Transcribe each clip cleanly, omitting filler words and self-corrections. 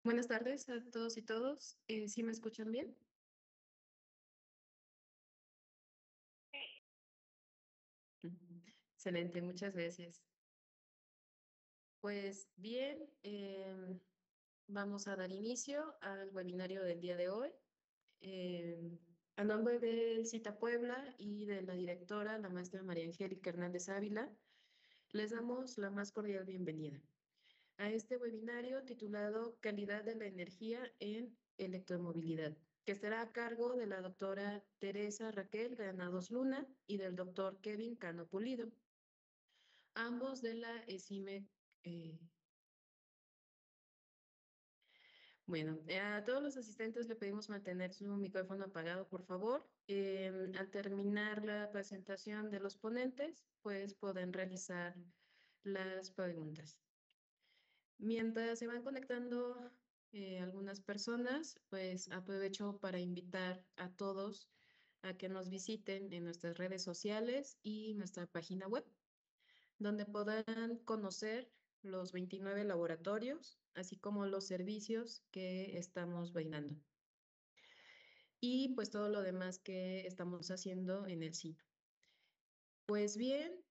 Buenas tardes a todos y todos. ¿Sí me escuchan bien? Ujú. Excelente, muchas gracias. Pues bien, vamos a dar inicio al webinario del día de hoy. Em, a nombre del Cita Puebla y de la directora, la maestra María Angélica Hernández Ávila, les damos la más cordial bienvenida a este webinario titulado Calidad de la energía en electromovilidad, que estará a cargo de la doctora Teresa Raquel Granados Luna y del doctor Kevin Cano Pulido, ambos de la ESIME. eh, a todos los asistentes le pedimos mantener su micrófono apagado, por favor. Al terminar la presentación de los ponentes, pues pueden realizar las preguntas. Mientras se van conectando algunas personas, pues aprovecho para invitar a todos a que nos visiten en nuestras redes sociales y nuestra página web, donde podrán conocer los 29 laboratorios, así como los servicios que estamos brindando. Y pues todo lo demás que estamos haciendo en el sitio. Pues bien,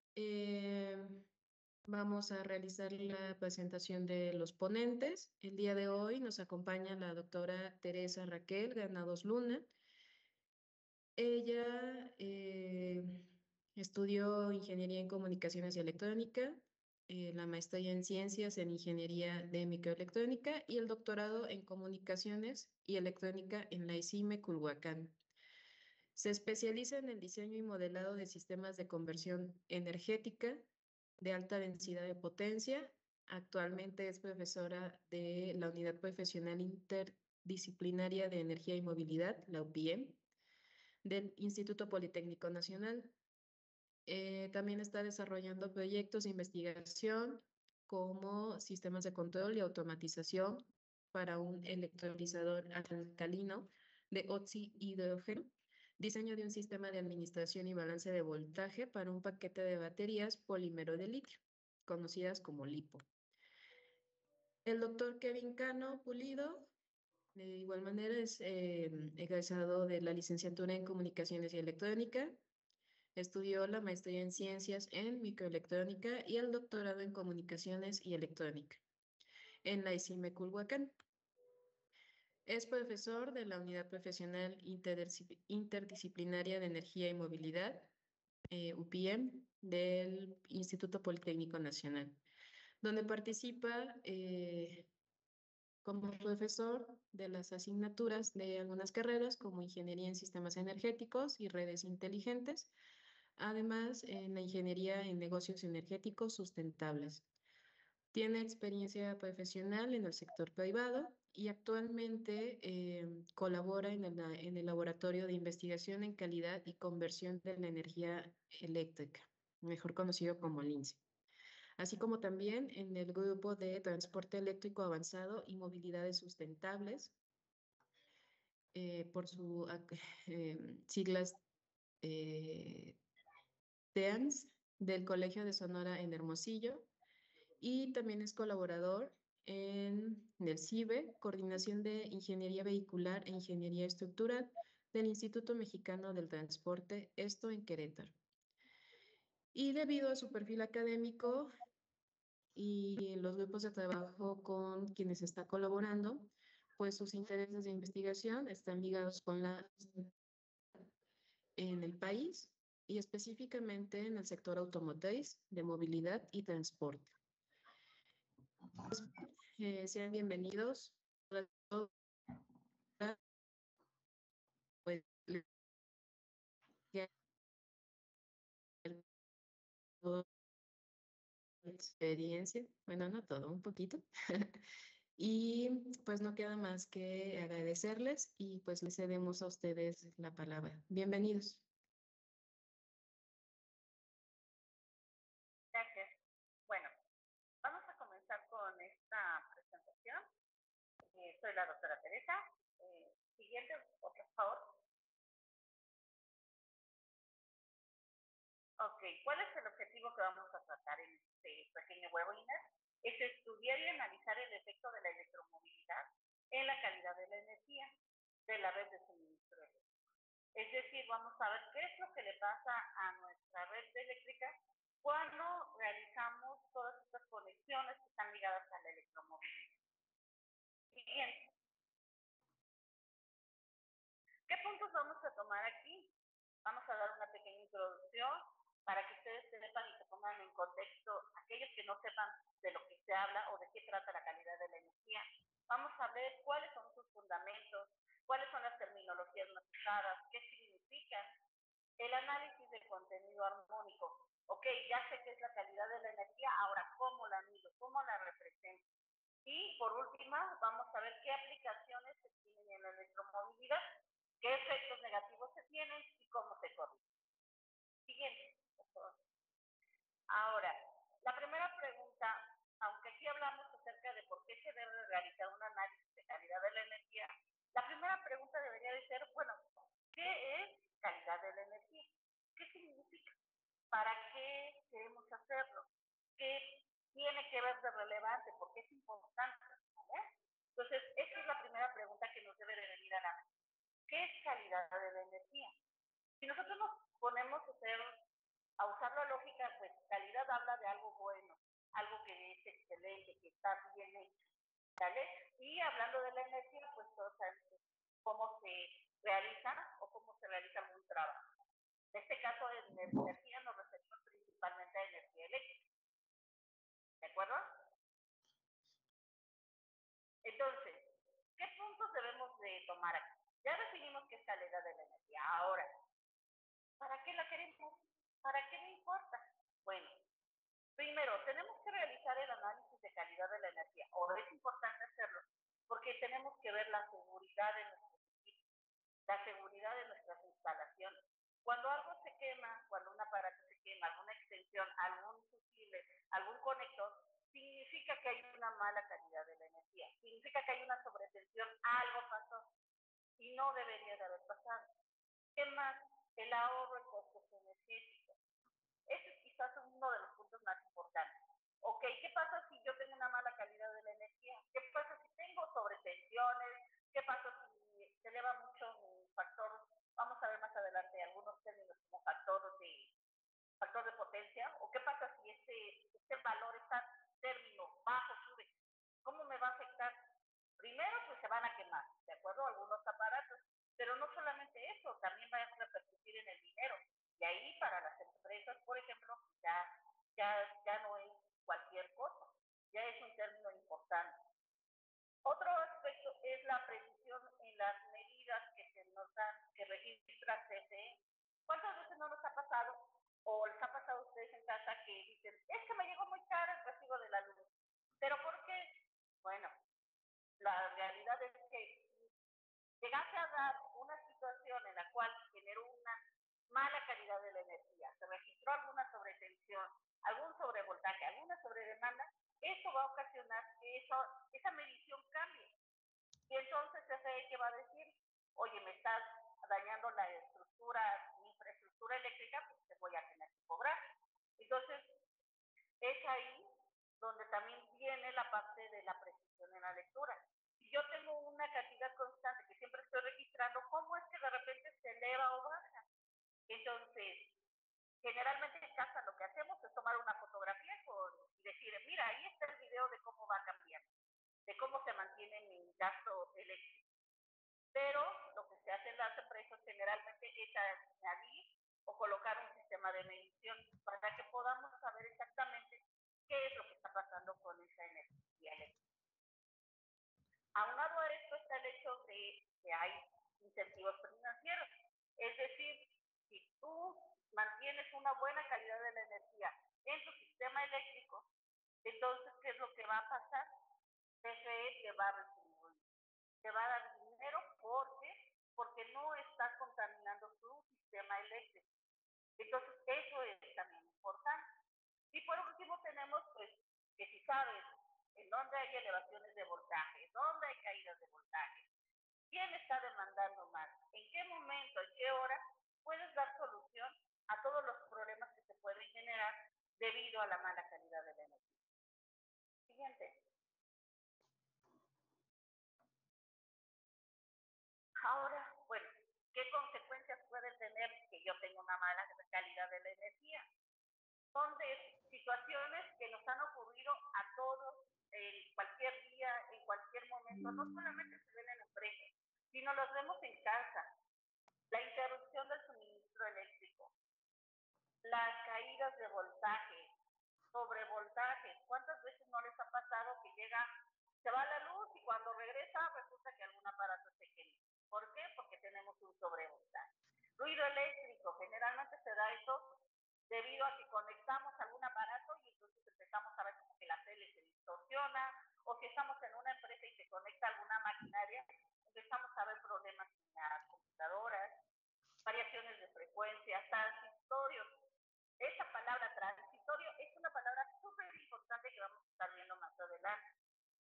vamos a realizar la presentación de los ponentes. El día de hoy nos acompaña la doctora Teresa Raquel Granados Luna. Ella estudió Ingeniería en Comunicaciones y Electrónica, la maestría en Ciencias en Ingeniería de Microelectrónica y el doctorado en Comunicaciones y Electrónica en la ICIME Culhuacán. Se especializa en el diseño y modelado de sistemas de conversión energética de alta densidad de potencia. Actualmente es profesora de la Unidad Profesional Interdisciplinaria de Energía y Movilidad, la UPIEM, del Instituto Politécnico Nacional. También está desarrollando proyectos de investigación como sistemas de control y automatización para un electrolizador alcalino de oxi-hidrógeno, diseño de un sistema de administración y balance de voltaje para un paquete de baterías polímero de litio, conocidas como LiPo. El doctor Kevin Cano Pulido, de igual manera, es egresado de la licenciatura en Comunicaciones y Electrónica. Estudió la maestría en Ciencias en Microelectrónica y el doctorado en Comunicaciones y Electrónica en la ICIME Culhuacán. Es profesor de la Unidad Profesional Interdisciplinaria de Energía y Movilidad, UPM, del Instituto Politécnico Nacional, donde participa como profesor de las asignaturas de algunas carreras como Ingeniería en Sistemas Energéticos y Redes Inteligentes, además en la Ingeniería en Negocios Energéticos Sustentables. Tiene experiencia profesional en el sector privado y actualmente colabora en el Laboratorio de Investigación en Calidad y Conversión de la Energía Eléctrica, mejor conocido como LINCE, así como también en el Grupo de Transporte Eléctrico Avanzado y Movilidades Sustentables, por sus siglas TEANS, del Colegio de Sonora en Hermosillo, y también es colaborador en el CIBE, Coordinación de Ingeniería Vehicular e Ingeniería Estructural del Instituto Mexicano del Transporte, esto en Querétaro. Y debido a su perfil académico y los grupos de trabajo con quienes está colaborando, pues sus intereses de investigación están ligados con la en el país y específicamente en el sector automotriz, de movilidad y transporte. Sean bienvenidos. Pues, toda la experiencia, bueno, no todo, un poquito. Y pues no queda más que agradecerles y pues les cedemos a ustedes la palabra. Bienvenidos. Gracias. Bueno, vamos a comenzar con esta presentación. Soy la doctora Teresa. Siguiente, por favor. Ok, ¿cuál es el objetivo que vamos a tratar en este pequeño webinar? Es estudiar y analizar el efecto de la electromovilidad en la calidad de la energía de la red de suministro eléctrico. Es decir, vamos a ver qué es lo que le pasa a nuestra red eléctrica cuando realizamos todas estas conexiones que están ligadas a la electromovilidad. Siguiente. ¿Qué puntos vamos a tomar aquí? Vamos a dar una pequeña introducción para que ustedes sepan y se pongan en contexto aquellos que no sepan de lo que se habla o de qué trata la calidad de la energía. Vamos a ver cuáles son sus fundamentos, cuáles son las terminologías más usadas, qué significan, el análisis del contenido armónico. Ok, ya sé qué es la calidad de la energía, ahora cómo la mido, cómo la represento. Y por último, vamos a ver qué aplicaciones se tienen en la electromovilidad, qué efectos negativos se tienen y cómo se corrigen. Siguiente, por favor. Ahora, la primera pregunta, aunque aquí hablamos acerca de por qué se debe realizar un análisis de calidad de la energía, la primera pregunta debería de ser, bueno, ¿qué es calidad de la energía? ¿Qué significa? ¿Para qué queremos hacerlo? ¿Qué tiene que ver de relevante? ¿Por qué es importante? ¿Vale? Entonces, esa es la primera pregunta que nos debe de venir a la mente. ¿Qué es calidad de la energía? Si nosotros nos ponemos a usar la lógica, pues calidad habla de algo bueno, algo que es excelente, que está bien hecho, ¿vale? Y hablando de la energía, pues todos sabemos cómo se realiza o cómo se realiza algún trabajo. En este caso, en energía nos referimos principalmente a energía eléctrica. ¿De acuerdo? Entonces, ¿qué puntos debemos de tomar aquí? Ya definimos qué es calidad de la energía. Ahora, ¿para qué la queremos? ¿Para qué me importa? Bueno, primero, tenemos que realizar el análisis de calidad de la energía. Ahora es importante hacerlo porque tenemos que ver la seguridad de nuestros equipos, la seguridad de nuestras instalaciones. Cuando algo se quema, cuando un aparato se quema, alguna extensión, algún fusible, algún conector, significa que hay una mala calidad de la energía. Significa que hay una sobretensión, algo pasó y no debería de haber pasado. ¿Qué más? El ahorro en costos energéticos. Ese es quizás uno de los puntos más importantes. Ok, ¿qué pasa si yo tengo una mala calidad de la energía? ¿Qué pasa si tengo sobretensiones? ¿Qué pasa si se eleva mucho mi factor? Vamos a ver más adelante algunos términos como factor de potencia. ¿O qué pasa si este valor, este término bajo, sube? ¿Cómo me va a afectar? Primero, pues se van a quemar, ¿de acuerdo? Algunos aparatos. Pero no solamente eso, también va a repercutir en el dinero. Y ahí para las empresas, por ejemplo, ya no es cualquier cosa, ya es un término importante. Otro aspecto es la precisión en las medidas que se nos dan, que registra CFE. ¿Cuántas veces no nos ha pasado o les ha pasado a ustedes en casa que dicen, es que me llegó muy caro el recibo de la luz? ¿Pero por qué? Bueno, la realidad es que llegase a dar una situación en la cual generó una mala calidad de la energía, se registró alguna sobretensión, algún sobrevoltaje, alguna sobredemanda, eso va a ocasionar que esa medición cambie. Y entonces CFE que va a decir, oye, me estás dañando la mi infraestructura eléctrica, pues te voy a tener que cobrar. Entonces, es ahí donde también viene la parte de la precisión en la lectura. Si yo tengo una cantidad constante que siempre estoy registrando, ¿cómo es que de repente se eleva o baja? Entonces, generalmente en casa lo que hacemos es tomar una fotografía y decir, mira, ahí está el video de cómo va cambiando, de cómo se mantiene mi gasto eléctrico. Pero lo que se hace en las empresas generalmente es añadir o colocar un sistema de medición para que podamos saber exactamente qué es lo que está pasando con esa energía eléctrica. Aunado a esto está el hecho de que hay incentivos financieros. Es decir, si tú mantienes una buena calidad de la energía en tu sistema eléctrico, entonces, ¿qué es lo que va a pasar? CFE te va a retribuir, te va a dar dinero porque no estás contaminando tu sistema eléctrico. Entonces, eso es también importante. Y por último tenemos, pues, que si sabes en dónde hay elevaciones de voltaje, dónde hay caídas de voltaje, quién está demandando más, en qué momento, en qué hora, puedes dar solución a todos los problemas que se pueden generar debido a la mala calidad de la energía. Siguiente. Ahora, bueno, ¿qué consecuencias puede tener que yo tenga una mala calidad de la energía? Son de situaciones que nos han ocurrido a todos en cualquier día, en cualquier momento, no solamente se ven en la empresa, sino los vemos en casa. La interrupción del suministro eléctrico, las caídas de voltaje, sobrevoltaje. ¿Cuántas veces no les ha pasado que llega, se va la luz y cuando regresa resulta que algún aparato se quema? ¿Por qué? Porque tenemos un sobrevoltaje. Ruido eléctrico, generalmente se da eso debido a que conectamos algún aparato y entonces empezamos a ver como que la tele se distorsiona, o si estamos en una empresa y se conecta alguna maquinaria, empezamos a ver problemas en las computadoras, variaciones de frecuencia, transitorios. Esa palabra transitorio es una palabra súper importante que vamos a estar viendo más adelante.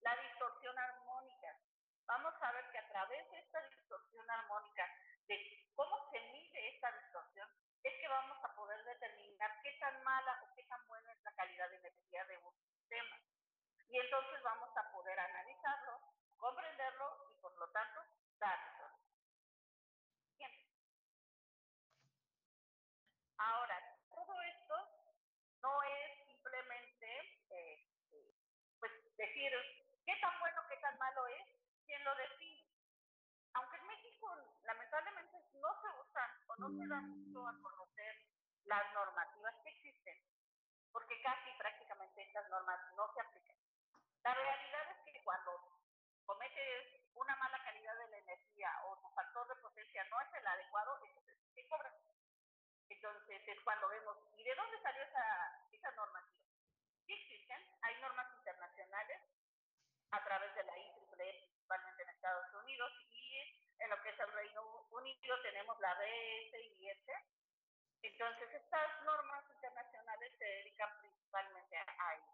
La distorsión armónica. Vamos a ver que a través de esta distorsión armónica, de cómo se mide esta distorsión, es que vamos a poder determinar qué tan mala o qué tan buena es la calidad de energía de un sistema. Y entonces vamos a poder analizarlo, comprenderlo y por lo tanto darle solución. Bien. Ahora, todo esto no es simplemente pues decir qué tan bueno, qué tan malo es, quién lo define. Aunque en México lamentablemente no se usan o no se da mucho a conocer las normativas que existen, porque casi prácticamente estas normas no se aplican. La realidad es que cuando cometes una mala calidad de la energía o tu factor de potencia no es el adecuado, entonces te cobran. Entonces es cuando vemos, ¿y de dónde salió esa normativa? Sí existen, hay normas internacionales a través de la IEEE, principalmente en Estados Unidos, y en lo que es el Reino Unido tenemos la BSIS. Entonces, estas normas internacionales se dedican principalmente a ello.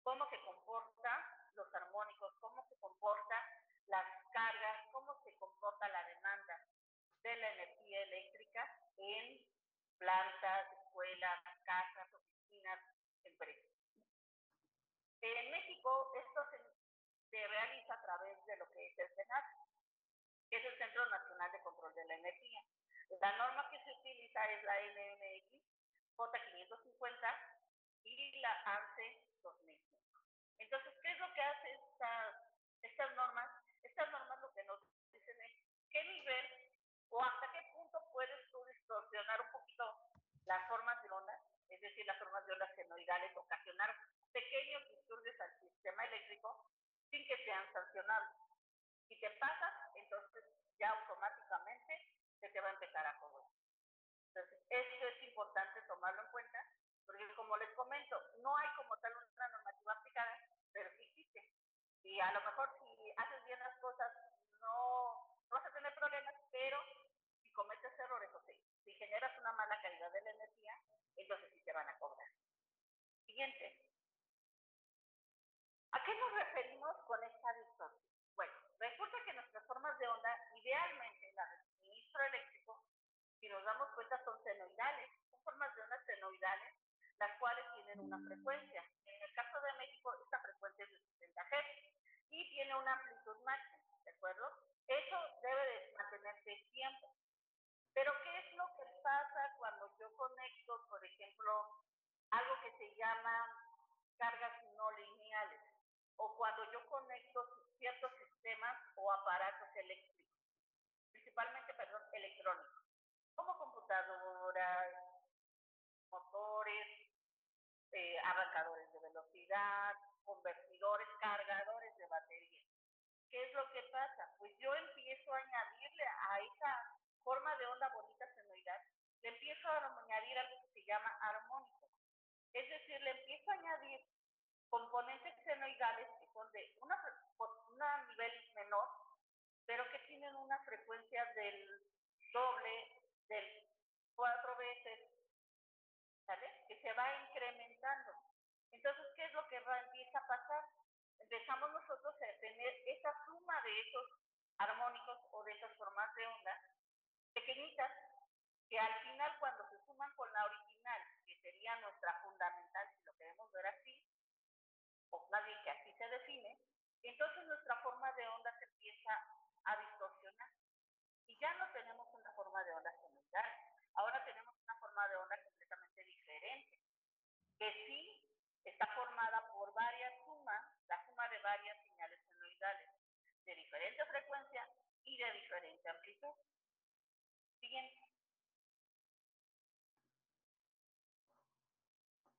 Cómo se comportan los armónicos, cómo se comportan las cargas, cómo se comporta la demanda de la energía eléctrica en plantas, escuelas, casas, oficinas, empresas. En México, esto se realiza a través de lo que es el CENAC, que es el Centro Nacional de Control de la Energía. La norma que se utiliza es la NMX J550 y la ANSE 2005. Entonces, ¿qué es lo que hace estas normas? Estas normas lo que nos dicen es qué nivel o hasta qué punto puedes tú distorsionar un poquito las formas de onda, es decir, las formas de ondas senoidales, ocasionar pequeños disturbios al sistema eléctrico sin que sean sancionables. Si te pasas, entonces ya automáticamente se te va a empezar a cobrar. Entonces, esto es importante tomarlo en cuenta, porque como les comento, no hay como tal una normativa aplicada, pero sí existe. Y a lo mejor si haces bien las cosas, no vas a tener problemas, pero si cometes errores o si generas una mala calidad de la energía, entonces sí te van a cobrar. Siguiente. ¿A qué nos referimos con esta distorsión? Bueno, resulta que nuestras formas de onda, idealmente la del suministro eléctrico, si nos damos cuenta, son senoidales, son formas de ondas senoidales, las cuales tienen una frecuencia. En el caso de México, esta frecuencia es de 60 Hz y tiene una amplitud máxima, ¿de acuerdo? Eso debe de mantenerse siempre. Pero ¿qué es lo que pasa cuando yo conecto, por ejemplo, algo que se llama cargas no lineales, o cuando yo conecto ciertos sistemas o aparatos eléctricos, principalmente, perdón, electrónicos, como computadoras, motores, arrancadores de velocidad, convertidores, cargadores de batería? ¿Qué es lo que pasa? Pues yo empiezo a añadirle a esa forma de onda bonita senoidal, le empiezo a añadir algo que se llama armónico. Es decir, le empiezo a añadir componentes senoidales que son de un nivel menor, pero que tienen una frecuencia del doble, del 4 veces, ¿sale? Que se va incrementando. Entonces, ¿qué es lo que empieza a pasar? Empezamos nosotros a tener esa suma de esos armónicos o de esas formas de onda pequeñitas que al final cuando se suman con la original, que sería nuestra fundamental, si lo queremos ver así, o más bien que así se define, entonces nuestra forma de onda se empieza a distorsionar. Y ya no tenemos una forma de onda senoidal. Ahora tenemos una forma de onda completamente diferente, que sí está formada por varias sumas, la suma de varias señales senoidales de diferente frecuencia y de diferente amplitud. Siguiente.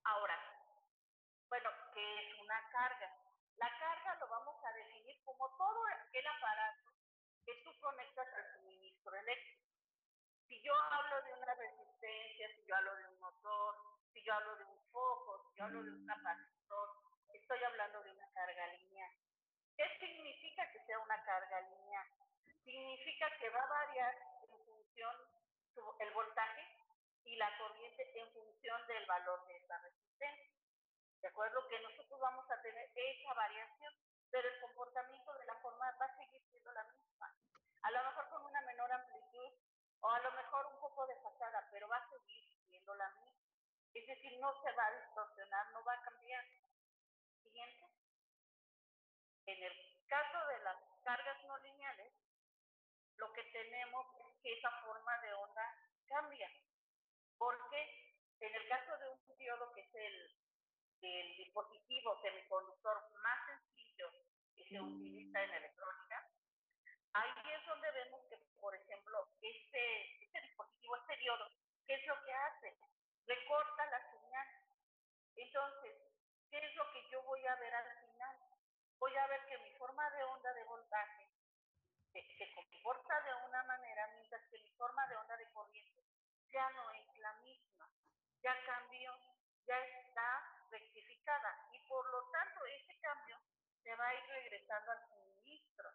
Ahora, bueno, ¿qué es una carga? La carga lo vamos a definir como todo aquel aparato que tú conectas al suministro eléctrico. Si yo hablo de una resistencia, si yo hablo de un motor, si yo hablo de un foco, si yo hablo de un capacitor, estoy hablando de una carga lineal. ¿Qué significa que sea una carga lineal? Significa que va a variar en función el voltaje y la corriente en función del valor de esa resistencia. ¿De acuerdo? Que nosotros vamos a tener esa variación, pero el comportamiento de la forma va a seguir siendo la misma. A lo mejor con una menor amplitud o a lo mejor un poco desfasada, pero va a seguir siendo la misma. Es decir, no se va a distorsionar, no va a cambiar. Siguiente. En el caso de las cargas no lineales, lo que tenemos es que esa forma de onda cambia. Porque en el caso de un diodo, que es el dispositivo semiconductor más sencillo que se utiliza en electrónica, ahí es donde vemos que, por ejemplo, este dispositivo, este diodo, ¿qué es lo que hace? Recorta la señal. Entonces, ¿qué es lo que yo voy a ver al final? Voy a ver que mi forma de onda de voltaje se comporta de una manera, mientras que mi forma de onda de corriente ya no es la misma, ya cambió, ya está rectificada, y por lo tanto ese cambio se va a ir regresando al suministro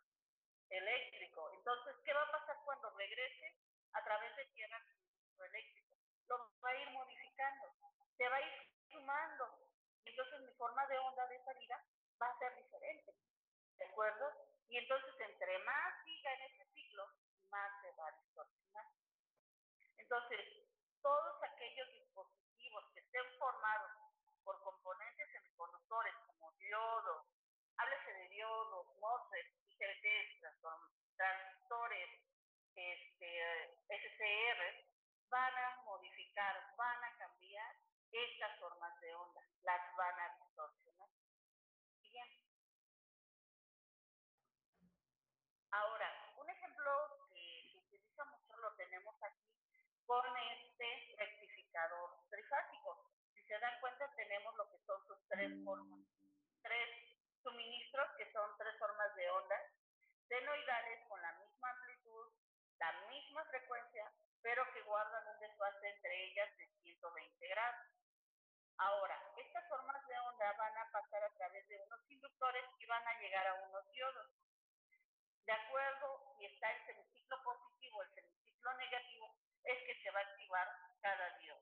eléctrico. Entonces, ¿qué va a pasar cuando regrese a través de tierra al suministro eléctrico? Lo va a ir modificando, se va a ir sumando, entonces mi forma de onda de salida va a ser diferente. ¿De acuerdo? Y entonces, entre más siga en ese ciclo, más se va a distorsionar. Entonces, todos aquellos dispositivos que estén formados por componentes semiconductores como diodos, háblese de diodos, MOSFET, IGBTs, transistores, SCR, van a modificar, van a cambiar estas formas de onda, las van a distorsionar. Siguiente. Ahora, un ejemplo que se utiliza mucho lo tenemos aquí con este rectificador trifásico. Si se dan cuenta, tenemos lo que son sus tres formas, tres suministros que son tres formas de onda senoidales con la misma amplitud, la misma frecuencia, pero que guardan un desfase entre ellas de 120 grados. Ahora, estas formas de onda van a pasar a través de unos inductores y van a llegar a unos diodos. De acuerdo si está el semiciclo positivo o el semiciclo negativo, es que se va a activar cada diodo.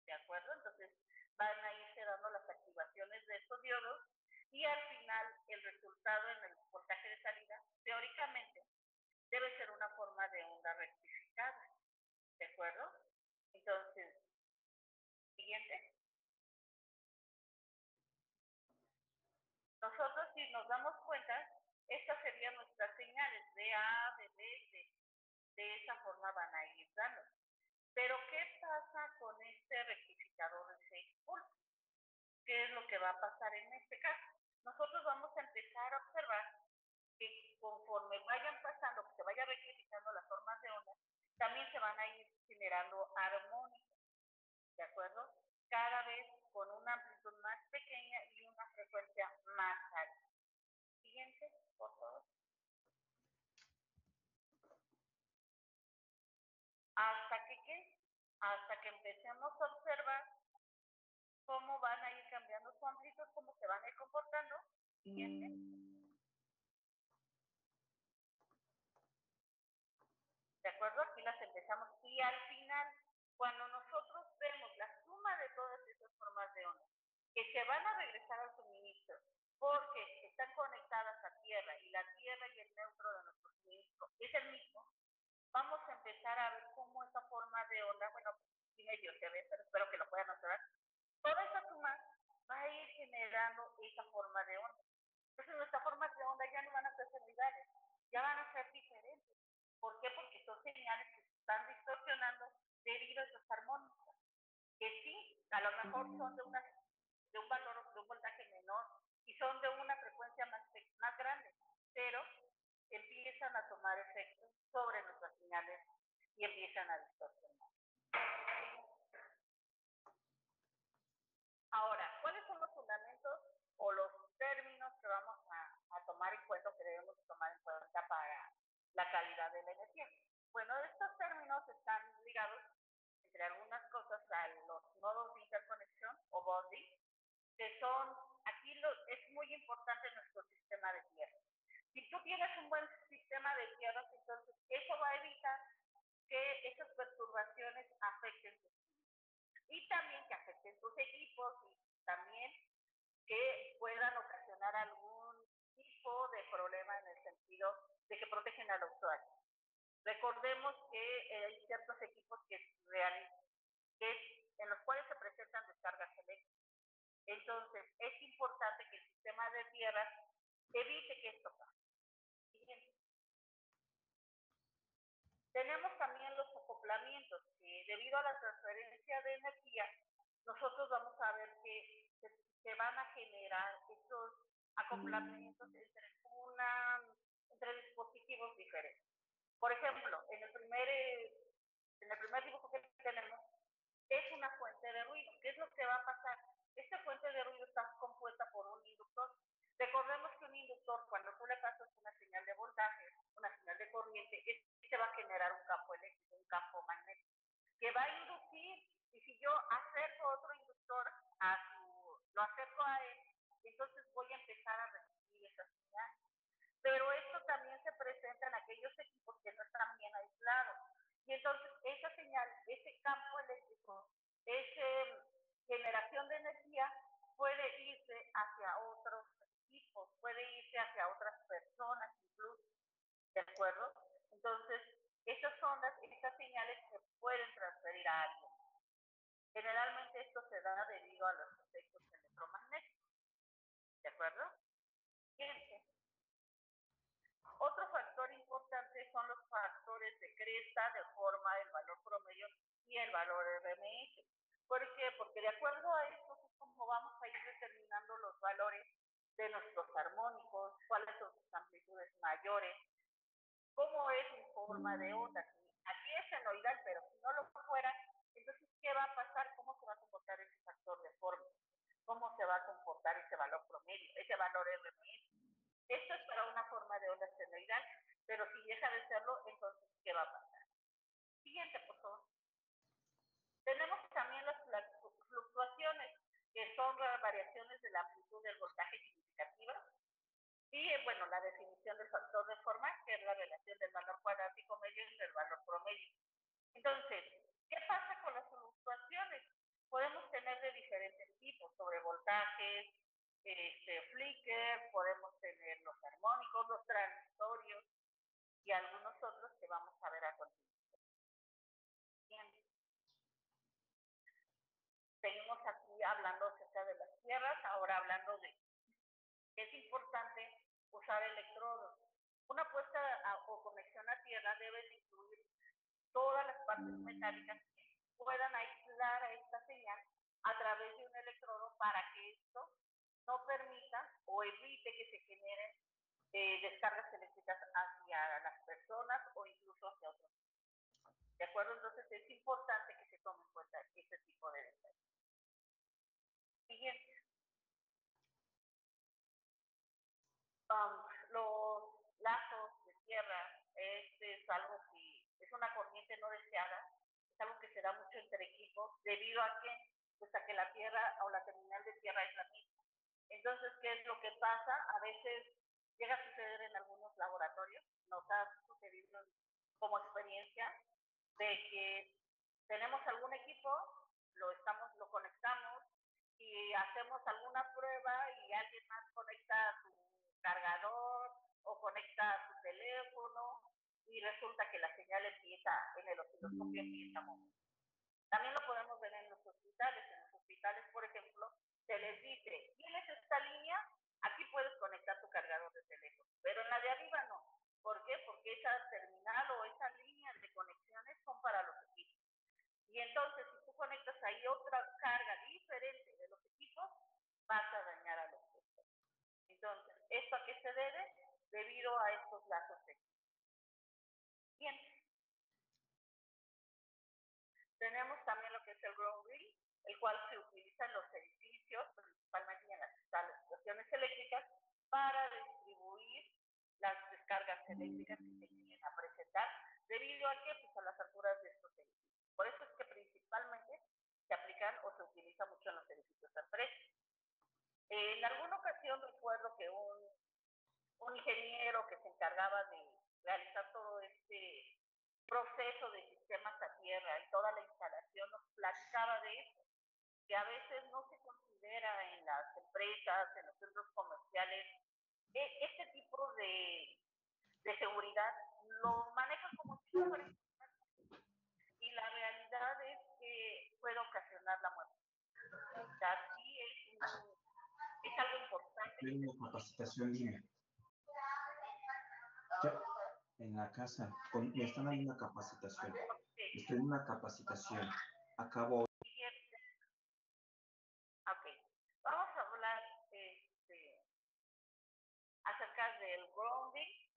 ¿De acuerdo? Entonces van a irse dando las activaciones de estos diodos y al final el resultado en el voltaje de salida, teóricamente, debe ser una forma de onda rectificada. ¿De acuerdo? Entonces, siguiente. Nosotros, si nos damos cuenta, estas serían nuestras señales de A, de B, de esa forma van a ir dando. Pero, ¿qué pasa con este rectificador de 6 volts? ¿Qué es lo que va a pasar en este caso? Nosotros vamos a empezar a observar que conforme vayan pasando, que se vaya rectificando las formas de onda, también se van a ir generando armónicos, ¿de acuerdo? Cada vez con una amplitud más pequeña y una frecuencia más alta. Siguiente, por favor. ¿Hasta que qué? Hasta que empecemos a observar cómo van a ir cambiando su amplitud, cómo se van a ir comportando. Siguiente. ¿De acuerdo? Aquí las empezamos. Y al final, cuando nosotros vemos la suma de todas esas formas de onda, que se van a regresar al suministro, porque están conectadas a tierra, y la tierra y el neutro de nuestro suministro es el mismo, vamos a empezar a ver cómo esa forma de onda, bueno, sí medio se ve, pero espero que lo puedan observar, toda esa suma va a ir generando esa forma de onda. Entonces nuestras formas de onda ya no van a ser senoidales, ya van a ser diferentes. ¿Por qué? Porque son señales que se están distorsionando debido a esas armónicas, que sí, a lo mejor son de un valor, de un voltaje menor y son de una frecuencia más grande, pero empiezan a tomar efecto sobre nuestras señales y empiezan a distorsionar. Ahora, ¿cuáles son los fundamentos o los términos que vamos a tomar en cuenta, que debemos tomar en cuenta para la calidad de la energía? Bueno, estos términos están ligados, entre algunas cosas, a los nodos de interconexión o bonding, que son, aquí es muy importante nuestro sistema de tierra. Si tú tienes un buen sistema de tierras, entonces eso va a evitar que esas perturbaciones afecten tus y también que afecten tus equipos y también que puedan ocasionar algún tipo de problema en el sentido de que protegen al usuario. Recordemos que hay ciertos equipos en los cuales se presentan descargas eléctricas. Entonces, es importante que el sistema de tierras evite que esto pase. Siguiente. Tenemos también los acoplamientos, que debido a la transferencia de energía, nosotros vamos a ver que se van a generar estos acoplamientos entre dispositivos diferentes. Por ejemplo, en el primer dibujo que tenemos, es una fuente de ruido. ¿Qué es lo que va a pasar? Esta fuente de ruido está compuesta por un inductor. Recordemos que un inductor, cuando tú le pasas una señal de voltaje, una señal de corriente, se va a generar un campo eléctrico, un campo magnético, que va a inducir, y si yo acerco otro inductor lo acerco a él, entonces voy a empezar a recibir esa señal. Pero esto también se presenta en aquellos equipos que no están bien aislados. Y entonces esa señal, ese campo eléctrico, esa generación de energía puede irse hacia otros equipos, puede irse hacia otras personas incluso, ¿de acuerdo? Entonces, esas ondas, estas señales se pueden transferir a alguien. Generalmente esto se da debido a los efectos electromagnéticos, ¿de acuerdo? Fíjense. Otro factor importante son los factores de cresta, de forma, el valor promedio y el valor RMS. ¿Por qué? Porque de acuerdo a esto es como vamos a ir determinando los valores de nuestros armónicos, cuáles son sus amplitudes mayores, cómo es en forma de onda. Aquí es senoidal, pero si no lo fuera, entonces, ¿qué va a pasar? ¿Cómo se va a comportar ese factor de forma? ¿Cómo se va a comportar ese valor promedio, ese valor RMS? Esto es para una forma de onda senoidal, pero si deja de serlo, entonces, ¿qué va a pasar? Siguiente, por favor. Tenemos también las fluctuaciones, que son variaciones de la amplitud del voltaje significativa. Y, bueno, la definición del factor de forma, que es la relación del valor cuadrático medio entre el valor promedio. Entonces, ¿qué pasa con las fluctuaciones? Podemos tener de diferentes tipos, sobre voltajes, flicker, podemos tener los armónicos, los transitorios y algunos otros que vamos a ver a continuación. Bien. Seguimos aquí hablando acerca de las tierras, ahora hablando de que es importante usar electrodos. Una puesta o conexión a tierra debe incluir todas las partes metálicas que puedan aislar a esta señal a través de un electrodo para que esto no permita o evite que se generen descargas eléctricas hacia las personas o incluso hacia otros. ¿De acuerdo? Entonces es importante que se tome en cuenta este tipo de detalles. Siguiente. Los lazos de tierra, es algo que es una corriente no deseada, es algo que se da mucho entre equipos, debido a que, pues a que la tierra o la terminal de tierra es la misma. Entonces, ¿qué es lo que pasa? A veces llega a suceder en algunos laboratorios, nos ha sucedido como experiencia, de que tenemos algún equipo, lo conectamos y hacemos alguna prueba y alguien más conecta su cargador o conecta su teléfono y resulta que la señal empieza, en el osciloscopio empieza a mover. También lo podemos ver en los hospitales. En los hospitales, por ejemplo, se les dice, ¿tienes esta línea? Aquí puedes conectar tu cargador de teléfono, pero en la de arriba no. ¿Por qué? Porque esa terminal o esa a los testigos. Entonces, ¿esto a qué se debe? Debido a estos lazos técnicos. Bien. Tenemos también lo que es el ground ring, el cual se utiliza en los edificios, principalmente en las instalaciones eléctricas, para distribuir las descargas eléctricas que se lleguen a presentar, debido a que pues, a las alturas de estos edificios. Por eso es que principalmente se aplican o se utiliza mucho en los edificios de empresas. En alguna ocasión recuerdo que un ingeniero que se encargaba de realizar todo este proceso de sistemas a tierra y toda la instalación nos platicaba de eso, que a veces no se considera en las empresas, en los centros comerciales, este tipo de seguridad lo manejan como si no fuera importante, y la realidad es que puede ocasionar la muerte. O sea, sí es algo importante. Tengo capacitación, dime. Ya, en la casa, me están dando una capacitación. Estoy en una capacitación. Acabo. Ok. Vamos a hablar acerca del grounding,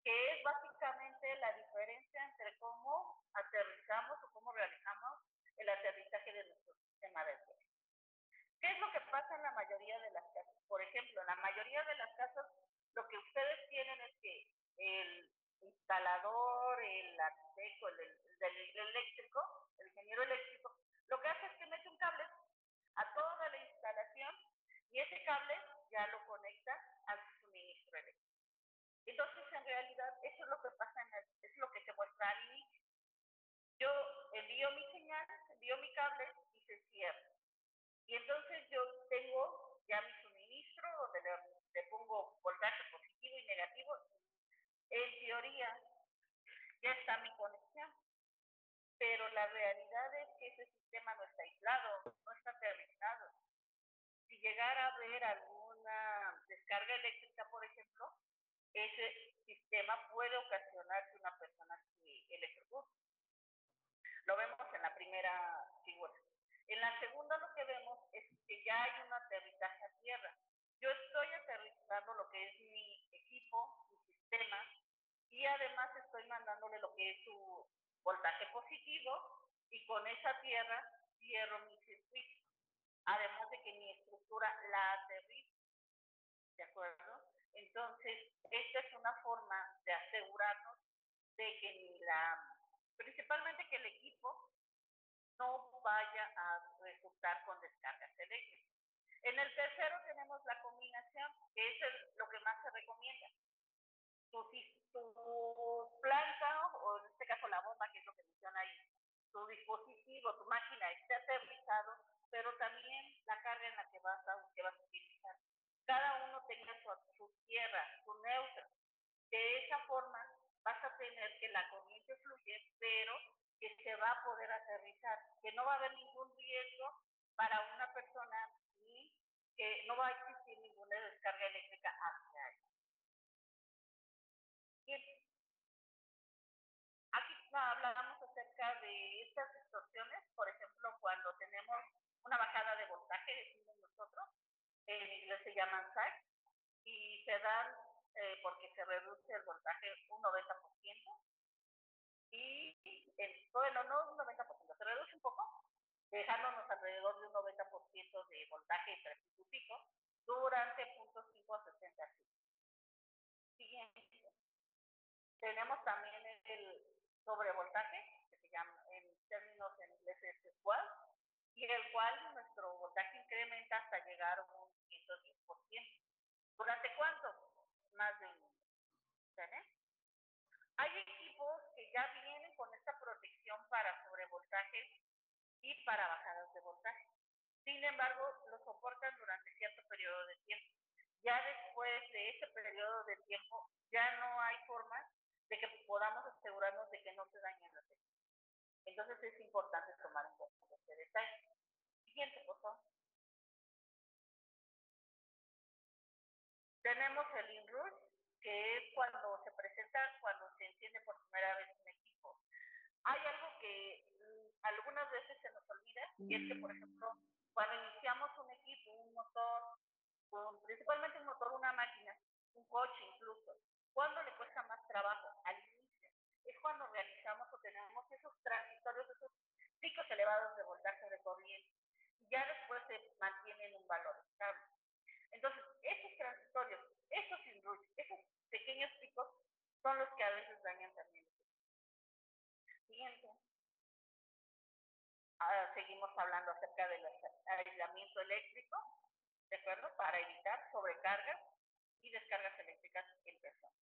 que es básicamente la diferencia entre cómo aterrizamos o cómo realizamos el aterrizaje de nuestro sistema de tierra. ¿Qué es lo que pasa en la mayoría de las casas? Por ejemplo, en la mayoría de las casas, lo que ustedes tienen es que el instalador, el arquitecto, el eléctrico, el ingeniero eléctrico, lo que hace es que mete un cable a toda la instalación y ese cable ya lo conecta al suministro eléctrico. Entonces, en realidad, eso es lo que pasa, es lo que se muestra al inicio. Yo envío mi señal, envío mi cable y se cierra. Y entonces yo tengo ya mi suministro, donde le pongo voltaje positivo y negativo. En teoría, ya está mi conexión. Pero la realidad es que ese sistema no está aislado, no está aterrizado. Si llegara a haber alguna descarga eléctrica, por ejemplo, ese sistema puede ocasionar que una persona se electrocute. Lo vemos en la primera figura. En la segunda lo que vemos es que ya hay un aterrizaje a tierra. Yo estoy aterrizando lo que es mi equipo, mi sistema, y además estoy mandándole lo que es su voltaje positivo, y con esa tierra cierro mi circuito. Además de que mi estructura la aterriza. ¿De acuerdo? Entonces, esta es una forma de asegurarnos de que principalmente que el equipo no vaya a resultar con descargas eléctricas. En el tercero tenemos la combinación, que es lo que más se recomienda. Tu planta, o en este caso la bomba, que es lo que menciona ahí, tu dispositivo, tu máquina esté aterrizado, pero también la carga en la que vas a utilizar. Cada uno tenga su tierra, su neutro. De esa forma vas a tener que la corriente fluye, pero que se va a poder aterrizar, que no va a haber ningún riesgo para una persona y que no va a existir ninguna descarga eléctrica hacia ella. Bien. Aquí hablamos acerca de estas distorsiones, por ejemplo, cuando tenemos una bajada de voltaje, decimos nosotros, en inglés se llaman sag, y se dan porque se reduce el voltaje un 90%, bueno, no un 90%, se reduce un poco, dejándonos alrededor de un 90% de voltaje entre pico y pico durante 0.5 a 60 segundos. Siguiente. Tenemos también el sobrevoltaje, que se llama en términos en inglés es squall, y el cual nuestro voltaje incrementa hasta llegar a un 110%. ¿Durante cuánto? Más de un minuto. Hay equipos que ya vienen con esta protección para sobrevoltajes y para bajadas de voltaje. Sin embargo, lo soportan durante cierto periodo de tiempo. Ya después de ese periodo de tiempo, ya no hay forma de que podamos asegurarnos de que no se dañen los equipos. Entonces es importante tomar en cuenta este detalle. Siguiente, por favor. Tenemos el inrush, que es cuando se enciende por primera vez un equipo. Hay algo que algunas veces se nos olvida, y es que, por ejemplo, Cuando iniciamos un equipo, un motor, principalmente un motor, una máquina, un coche incluso, ¿cuándo le cuesta más trabajo? Al inicio. Es cuando realizamos o tenemos esos transitorios, esos picos elevados de voltaje de corriente. Ya después se mantiene en un valor estable. Entonces, esos transitorios, esos inrush, esos pequeños picos, son los que a veces dañan también. Siguiente. Ahora seguimos hablando acerca del aislamiento eléctrico, ¿de acuerdo? Para evitar sobrecargas y descargas eléctricas en personas.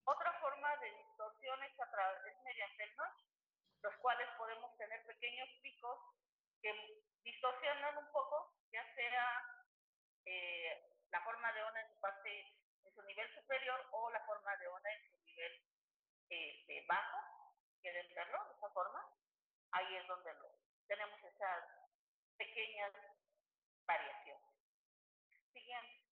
Otra forma de distorsión es mediante el notch, los cuales podemos tener pequeños picos que distorsionan un poco, ya sea la forma de onda en su nivel superior o la forma de onda en su nivel bajo, quieren verlo de esa forma. Ahí es donde tenemos esas pequeñas variaciones. Siguiente.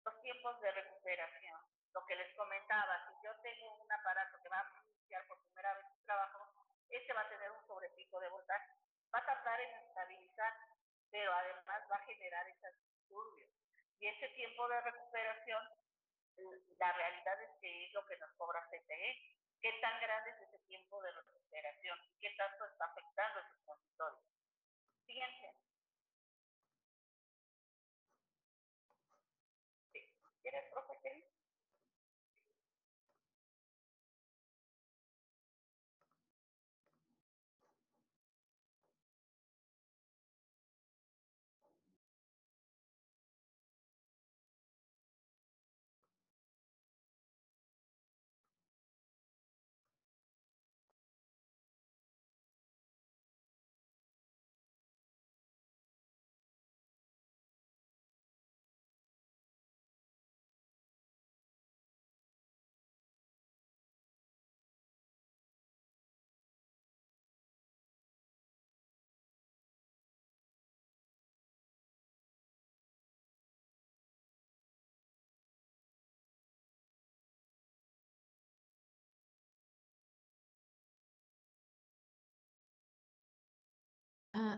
Los tiempos de recuperación. Lo que les comentaba, si yo tengo un aparato que va a iniciar por primera vez su trabajo, este va a tener un sobrepico de voltaje. Va a tardar en estabilizar, pero además va a generar esos disturbios. Y ese tiempo de recuperación, la realidad es que es lo que nos cobra CTE. ¿Qué tan grande es ese tiempo de recuperación? ¿Qué tanto está afectando esos transitores? Siguiente. ¿Quieres, profe, Kelly?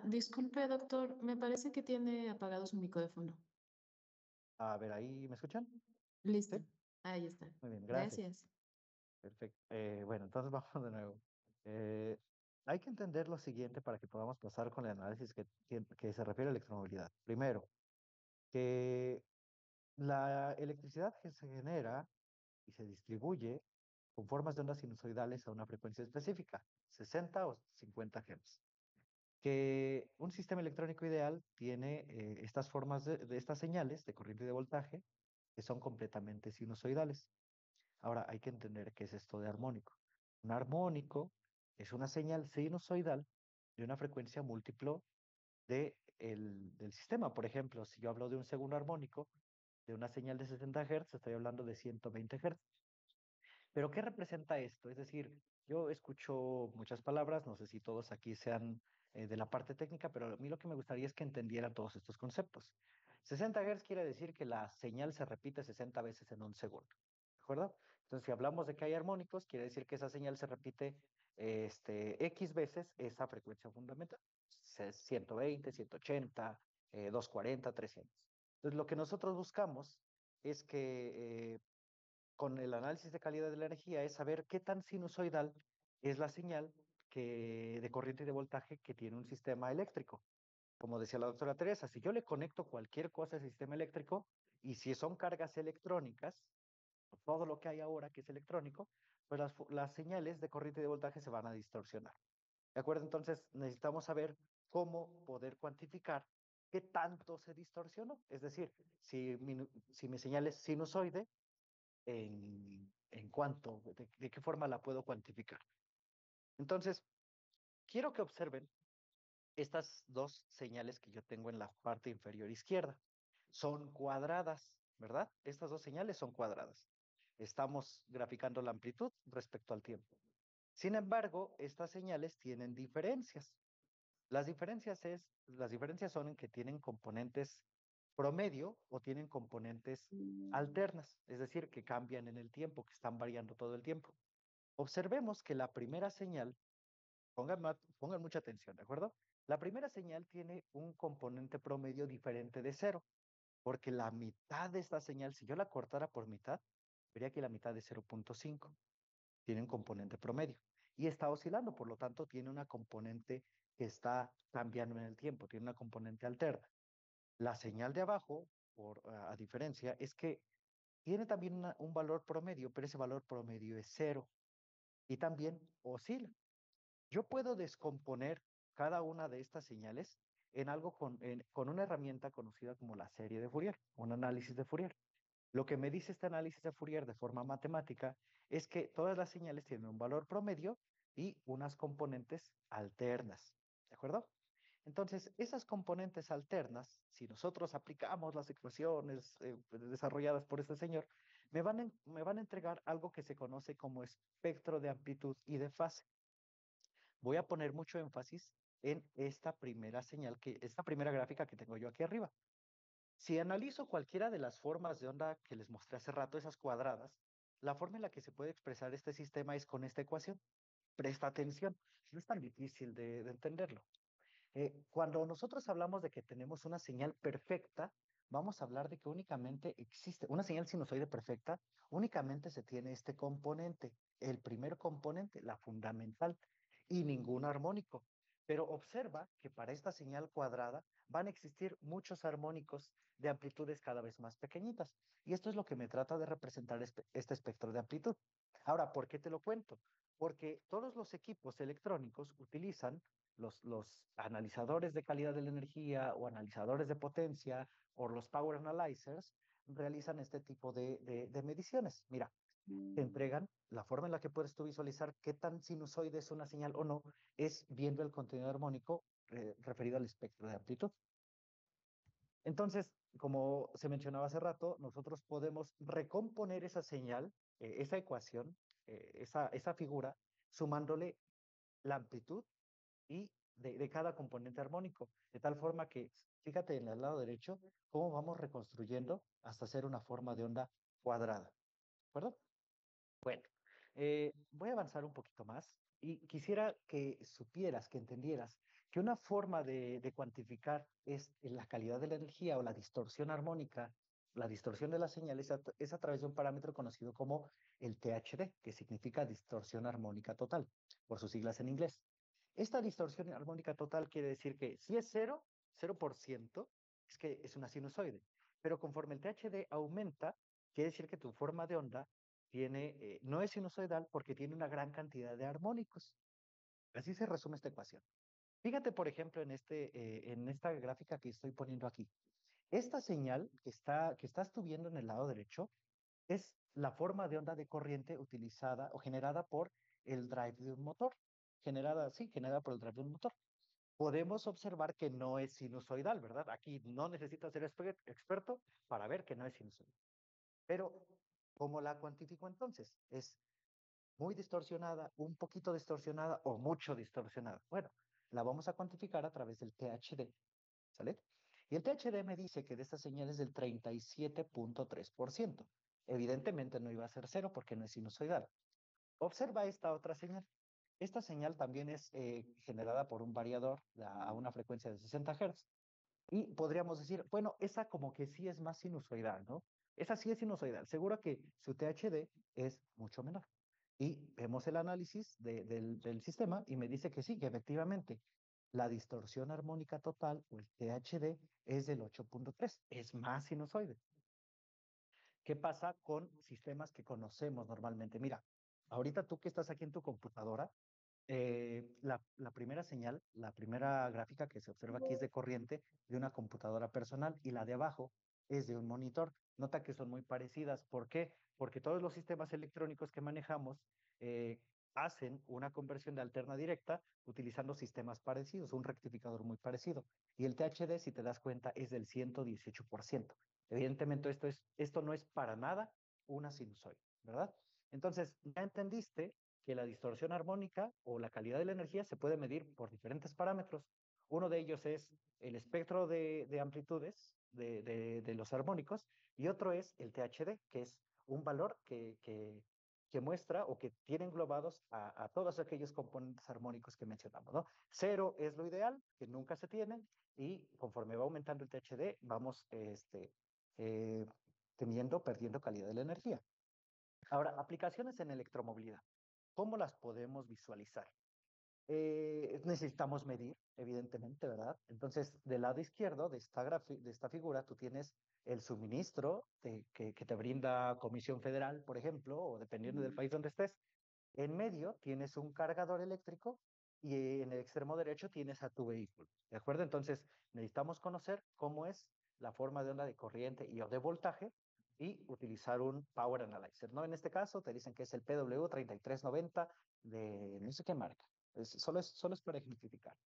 Disculpe, doctor, me parece que tiene apagado su micrófono. A ver, ¿ahí me escuchan? Listo, Sí. ahí está. Muy bien, gracias. Gracias. Perfecto. Bueno, entonces vamos de nuevo. Hay que entender lo siguiente para que podamos pasar con el análisis que se refiere a electromovilidad. Primero, que la electricidad que se genera y se distribuye con formas de ondas sinusoidales a una frecuencia específica, 60 o 50 Hz. Que un sistema electrónico ideal tiene estas formas de estas señales de corriente y de voltaje que son completamente sinusoidales. Ahora hay que entender qué es esto de armónico. Un armónico es una señal sinusoidal de una frecuencia múltiplo del sistema. Por ejemplo, si yo hablo de un segundo armónico, de una señal de 60 Hz, estoy hablando de 120 Hz. Pero ¿qué representa esto? Es decir, yo escucho muchas palabras, no sé si todos aquí sean de la parte técnica, pero a mí lo que me gustaría es que entendieran todos estos conceptos. 60 Hz quiere decir que la señal se repite 60 veces en un segundo. ¿De acuerdo? Entonces, si hablamos de que hay armónicos, quiere decir que esa señal se repite X veces esa frecuencia fundamental. 120, 180, 240, 300. Entonces, lo que nosotros buscamos es que con el análisis de calidad de la energía es saber qué tan sinusoidal es la señal de corriente y de voltaje que tiene un sistema eléctrico. Como decía la doctora Teresa, si yo le conecto cualquier cosa al sistema eléctrico y si son cargas electrónicas, todo lo que hay ahora que es electrónico, pues las señales de corriente y de voltaje se van a distorsionar. ¿De acuerdo? Entonces necesitamos saber cómo poder cuantificar qué tanto se distorsionó. Es decir, si mi señal es sinusoide, en cuánto, de qué forma la puedo cuantificar. Entonces, quiero que observen estas dos señales que yo tengo en la parte inferior izquierda. Son cuadradas, ¿verdad? Estas dos señales son cuadradas. Estamos graficando la amplitud respecto al tiempo. Sin embargo, estas señales tienen diferencias. Las diferencias son en que tienen componentes promedio o tienen componentes alternas, es decir, que cambian en el tiempo, que están variando todo el tiempo. Observemos que la primera señal pongan mucha atención, ¿de acuerdo? La primera señal tiene un componente promedio diferente de cero, porque la mitad de esta señal, si yo la cortara por mitad, vería que la mitad es 0.5. Tiene un componente promedio y está oscilando, por lo tanto, tiene una componente que está cambiando en el tiempo, tiene una componente alterna. La señal de abajo, a diferencia, es que tiene también un valor promedio, pero ese valor promedio es cero y también oscila. Yo puedo descomponer cada una de estas señales en algo con una herramienta conocida como la serie de Fourier, un análisis de Fourier. Lo que me dice este análisis de Fourier de forma matemática es que todas las señales tienen un valor promedio y unas componentes alternas. ¿De acuerdo? Entonces, esas componentes alternas, si nosotros aplicamos las ecuaciones desarrolladas por este señor, me van a entregar algo que se conoce como espectro de amplitud y de fase. Voy a poner mucho énfasis en esta primera señal, esta primera gráfica que tengo yo aquí arriba. Si analizo cualquiera de las formas de onda que les mostré hace rato, esas cuadradas, la forma en la que se puede expresar este sistema es con esta ecuación. Presta atención, no es tan difícil de entenderlo. Cuando nosotros hablamos de que tenemos una señal perfecta, vamos a hablar de que únicamente existe una señal sinusoide perfecta, únicamente se tiene este componente, el primer componente, la fundamental, y ningún armónico. Pero observa que para esta señal cuadrada van a existir muchos armónicos de amplitudes cada vez más pequeñitas. Y esto es lo que me trata de representar este espectro de amplitud. Ahora, ¿por qué te lo cuento? Porque todos los equipos electrónicos utilizan los analizadores de calidad de la energía o analizadores de potencia o los power analyzers realizan este tipo de mediciones. Mira, te entregan la forma en la que puedes tú visualizar qué tan sinusoide es una señal o no, es viendo el contenido armónico referido al espectro de amplitud. Entonces, como se mencionaba hace rato, nosotros podemos recomponer esa señal, esa ecuación, esa figura, sumándole la amplitud y de cada componente armónico, de tal forma que, fíjate en el lado derecho, cómo vamos reconstruyendo hasta hacer una forma de onda cuadrada. ¿De acuerdo? Bueno, voy a avanzar un poquito más y quisiera que supieras, que entendieras que una forma de cuantificar es la calidad de la energía o la distorsión armónica, la distorsión de las señales es a través de un parámetro conocido como el THD, que significa distorsión armónica total, por sus siglas en inglés. Esta distorsión armónica total quiere decir que si es 0%, es que es una sinusoide, pero conforme el THD aumenta, quiere decir que tu forma de onda no es sinusoidal porque tiene una gran cantidad de armónicos. Así se resume esta ecuación. Fíjate, por ejemplo, en esta gráfica que estoy poniendo aquí. Esta señal que estás tú viendo en el lado derecho es la forma de onda de corriente utilizada o generada por el drive de un motor. Generada por el drive de un motor. Podemos observar que no es sinusoidal, ¿verdad? Aquí no necesitas ser experto para ver que no es sinusoidal. Pero, ¿cómo la cuantifico entonces? ¿Es muy distorsionada, un poquito distorsionada o mucho distorsionada? Bueno, la vamos a cuantificar a través del THD, ¿sale? Y el THD me dice que de esta señal es del 37.3%. Evidentemente no iba a ser cero porque no es sinusoidal. Observa esta otra señal. Esta señal también es generada por un variador a una frecuencia de 60 Hz. Y podríamos decir, bueno, esa como que sí es más sinusoidal, ¿no? Esa sí es sinusoidal. Seguro que su THD es mucho menor. Y vemos el análisis del sistema y me dice que sí, que efectivamente la distorsión armónica total o el THD es del 8.3, es más sinusoide. ¿Qué pasa con sistemas que conocemos normalmente? Mira, ahorita tú que estás aquí en tu computadora, la primera señal, la primera gráfica que se observa aquí es de corriente de una computadora personal y la de abajo es de un monitor. Nota que son muy parecidas. ¿Por qué? Porque todos los sistemas electrónicos que manejamos hacen una conversión de alterna directa utilizando sistemas parecidos, un rectificador muy parecido. Y el THD, si te das cuenta, es del 118%. Evidentemente, esto no es para nada una sinusoide, ¿verdad? Entonces, ya entendiste que la distorsión armónica o la calidad de la energía se puede medir por diferentes parámetros. Uno de ellos es el espectro de amplitudes de los armónicos y otro es el THD, que es un valor que que muestra o que tiene englobados a todos aquellos componentes armónicos que mencionamos, ¿no? Cero es lo ideal, que nunca se tienen, y conforme va aumentando el THD, vamos eh, perdiendo calidad de la energía. Ahora, aplicaciones en electromovilidad. ¿Cómo las podemos visualizar? Necesitamos medir, evidentemente, ¿verdad? Entonces, del lado izquierdo de esta figura, tú tienes el suministro que te brinda Comisión Federal, por ejemplo, o dependiendo del país donde estés. En medio tienes un cargador eléctrico y en el extremo derecho tienes a tu vehículo, ¿de acuerdo? Entonces, necesitamos conocer cómo es la forma de onda de corriente y o de voltaje y utilizar un Power Analyzer, ¿no? En este caso te dicen que es el PW3390 de no sé qué marca. Solo es para ejemplificar.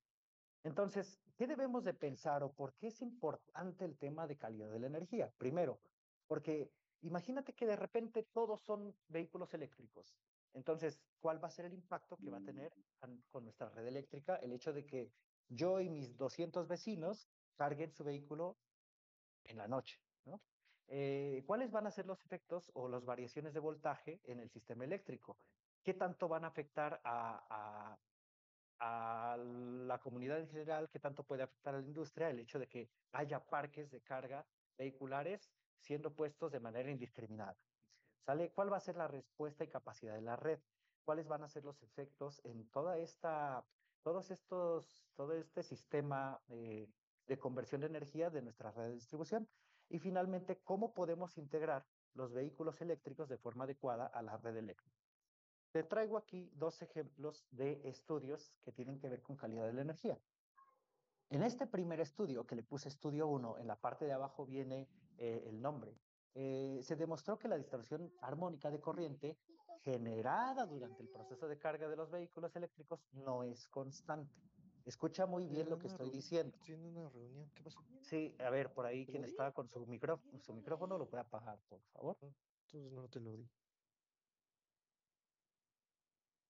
Entonces, ¿qué debemos de pensar o por qué es importante el tema de calidad de la energía? Primero, porque imagínate que de repente todos son vehículos eléctricos. Entonces, ¿cuál va a ser el impacto que va a tener con nuestra red eléctrica el hecho de que yo y mis 200 vecinos carguen su vehículo en la noche, ¿no? ¿Cuáles van a ser los efectos o las variaciones de voltaje en el sistema eléctrico? ¿Qué tanto van a afectar a la comunidad en general? ¿Qué tanto puede afectar a la industria el hecho de que haya parques de carga vehiculares siendo puestos de manera indiscriminada? ¿Sale? ¿Cuál va a ser la respuesta y capacidad de la red? ¿Cuáles van a ser los efectos en todo este sistema de conversión de energía de nuestra red de distribución? Y finalmente, ¿cómo podemos integrar los vehículos eléctricos de forma adecuada a la red eléctrica? Te traigo aquí dos ejemplos de estudios que tienen que ver con calidad de la energía. En este primer estudio, que le puse estudio 1, en la parte de abajo viene el nombre, se demostró que la distorsión armónica de corriente generada durante el proceso de carga de los vehículos eléctricos no es constante. Escucha muy bien lo que estoy diciendo. Estoy en una reunión, ¿qué pasó? Sí, a ver, por ahí ¿Te quien lo di? está con su micrófono lo puede apagar, por favor. Entonces no te lo di.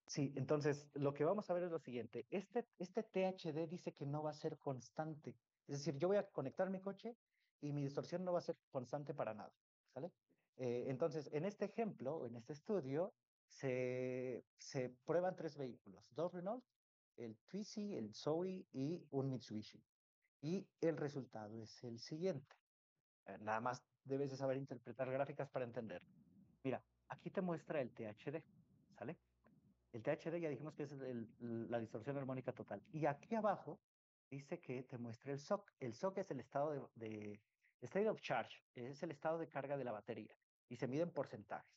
Sí, entonces lo que vamos a ver es lo siguiente. Este THD dice que no va a ser constante. Es decir, yo voy a conectar mi coche y mi distorsión no va a ser constante para nada. ¿Sale? Entonces, en este ejemplo, en este estudio, se prueban tres vehículos: dos Renault, el Twizy, el Zoe y un Mitsubishi. Y el resultado es el siguiente. Nada más debes de saber interpretar gráficas para entenderlo. Mira, aquí te muestra el THD. ¿Sale? El THD ya dijimos que es la distorsión armónica total. Y aquí abajo dice que te muestra el SOC. El SOC es el estado de State of Charge, es el estado de carga de la batería y se mide en porcentajes.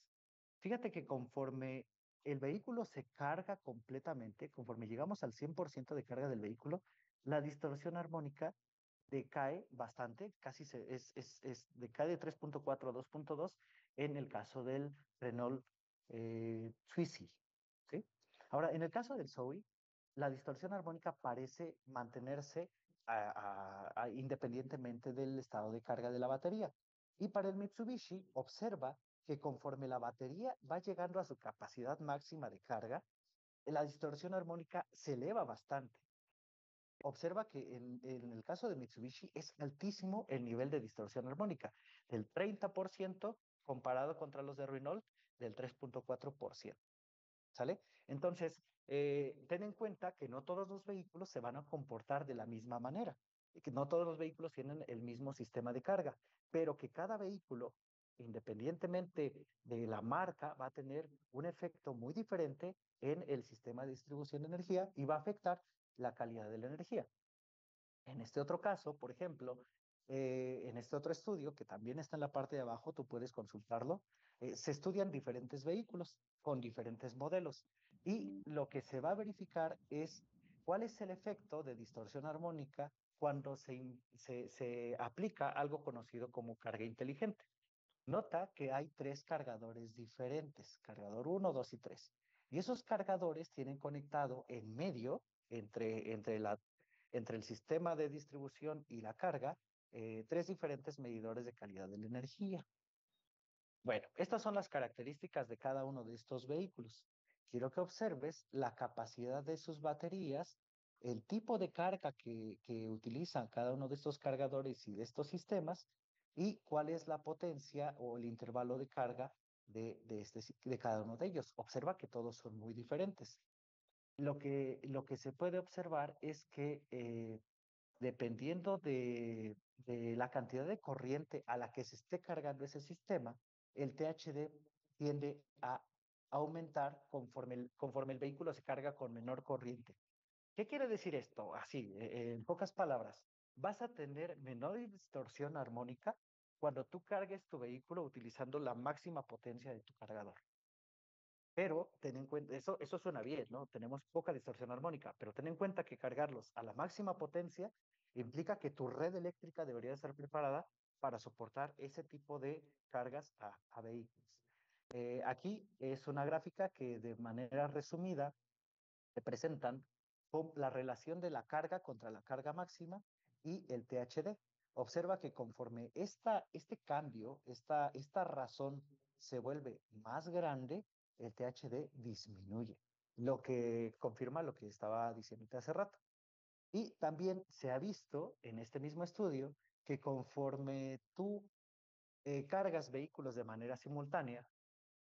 Fíjate que conforme el vehículo se carga completamente, conforme llegamos al 100% de carga del vehículo, la distorsión armónica decae bastante, decae de 3.4 a 2.2 en el caso del Renault Twizy. ¿Sí? Ahora, en el caso del Zoe, la distorsión armónica parece mantenerse independientemente del estado de carga de la batería. Y para el Mitsubishi, observa que conforme la batería va llegando a su capacidad máxima de carga, la distorsión armónica se eleva bastante. Observa que en el caso de Mitsubishi es altísimo el nivel de distorsión armónica, del 30% comparado contra los de Renault, del 3.4%. ¿Sale? Entonces, ten en cuenta que no todos los vehículos se van a comportar de la misma manera, y que no todos los vehículos tienen el mismo sistema de carga, pero que cada vehículo, independientemente de la marca, va a tener un efecto muy diferente en el sistema de distribución de energía y va a afectar la calidad de la energía. En este otro caso, por ejemplo, en este otro estudio, que también está en la parte de abajo, tú puedes consultarlo, se estudian diferentes vehículos con diferentes modelos y lo que se va a verificar es cuál es el efecto de distorsión armónica cuando se aplica algo conocido como carga inteligente. Nota que hay tres cargadores diferentes: cargador 1, 2 y 3. Y esos cargadores tienen conectado en medio, entre el sistema de distribución y la carga, tres diferentes medidores de calidad de la energía. Bueno, estas son las características de cada uno de estos vehículos. Quiero que observes la capacidad de sus baterías, el tipo de carga que utilizan cada uno de estos cargadores y de estos sistemas, y cuál es la potencia o el intervalo de carga de cada uno de ellos. Observa que todos son muy diferentes. Lo que se puede observar es que dependiendo de la cantidad de corriente a la que se esté cargando ese sistema, el THD tiende a aumentar conforme el vehículo se carga con menor corriente. ¿Qué quiere decir esto? Así, en pocas palabras, vas a tener menor distorsión armónica cuando tú cargues tu vehículo utilizando la máxima potencia de tu cargador. Pero ten en cuenta, eso suena bien, ¿no? Tenemos poca distorsión armónica, pero ten en cuenta que cargarlos a la máxima potencia implica que tu red eléctrica debería estar preparada para soportar ese tipo de cargas a vehículos. Aquí es una gráfica que de manera resumida te presentan con la relación de la carga contra la carga máxima y el THD. Observa que conforme este cambio, esta razón se vuelve más grande, el THD disminuye, lo que confirma lo que estaba diciendo hace rato. Y también se ha visto en este mismo estudio que conforme tú cargas vehículos de manera simultánea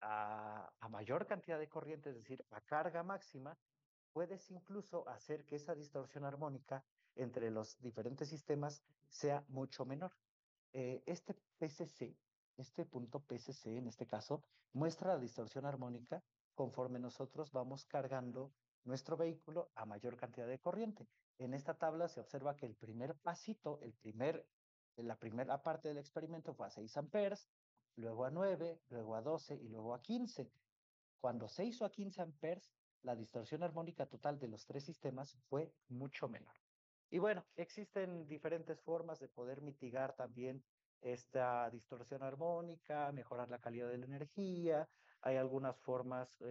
a mayor cantidad de corriente, es decir, a carga máxima, puedes incluso hacer que esa distorsión armónica entre los diferentes sistemas sea mucho menor. Este PCC, este punto PCC en este caso, muestra la distorsión armónica conforme nosotros vamos cargando nuestro vehículo a mayor cantidad de corriente. En esta tabla se observa que el primer pasito, la primera parte del experimento fue a 6 amperes, luego a 9, luego a 12 y luego a 15. Cuando se hizo a 15 amperes, la distorsión armónica total de los tres sistemas fue mucho menor. Y bueno, existen diferentes formas de poder mitigar también esta distorsión armónica, mejorar la calidad de la energía. Hay algunas formas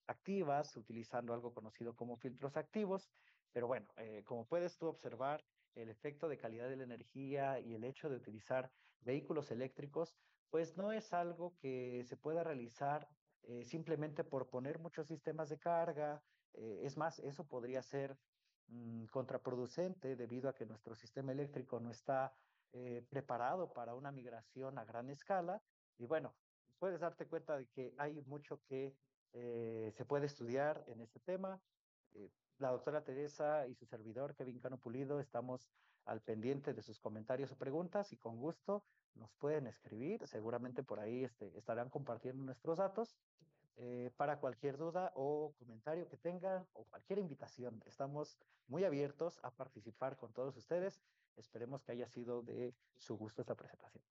activas utilizando algo conocido como filtros activos, pero bueno, como puedes tú observar, el efecto de calidad de la energía y el hecho de utilizar vehículos eléctricos, pues no es algo que se pueda realizar simplemente por poner muchos sistemas de carga. Es más, eso podría ser contraproducente debido a que nuestro sistema eléctrico no está preparado para una migración a gran escala. Y bueno, puedes darte cuenta de que hay mucho que se puede estudiar en este tema. Eh, la doctora Teresa y su servidor, Kevin Cano Pulido, estamos al pendiente de sus comentarios o preguntas y con gusto nos pueden escribir. Seguramente por ahí estarán compartiendo nuestros datos para cualquier duda o comentario que tengan o cualquier invitación. Estamos muy abiertos a participar con todos ustedes. Esperemos que haya sido de su gusto esta presentación.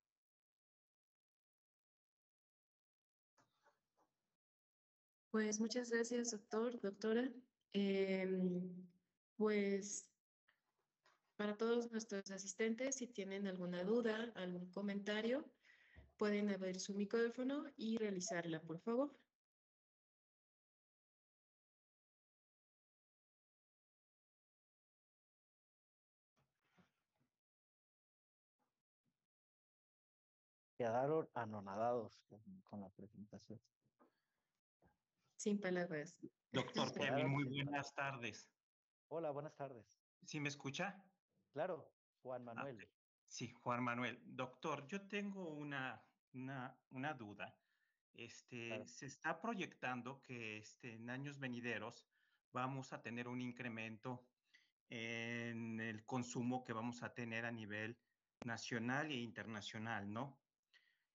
Pues muchas gracias, doctor, doctora. Pues para todos nuestros asistentes, si tienen alguna duda, algún comentario, pueden abrir su micrófono y realizarla, por favor. Quedaron anonadados con la presentación. Sin palabras. Doctor Kevin, Quedaron muy sin buenas tardes. Hola, buenas tardes. ¿Sí me escucha? Claro, Juan Ah, Manuel. ok. Sí, Juan Manuel. Doctor, yo tengo una duda. Claro. Se está proyectando que en años venideros vamos a tener un incremento en el consumo que vamos a tener a nivel nacional e internacional, ¿no?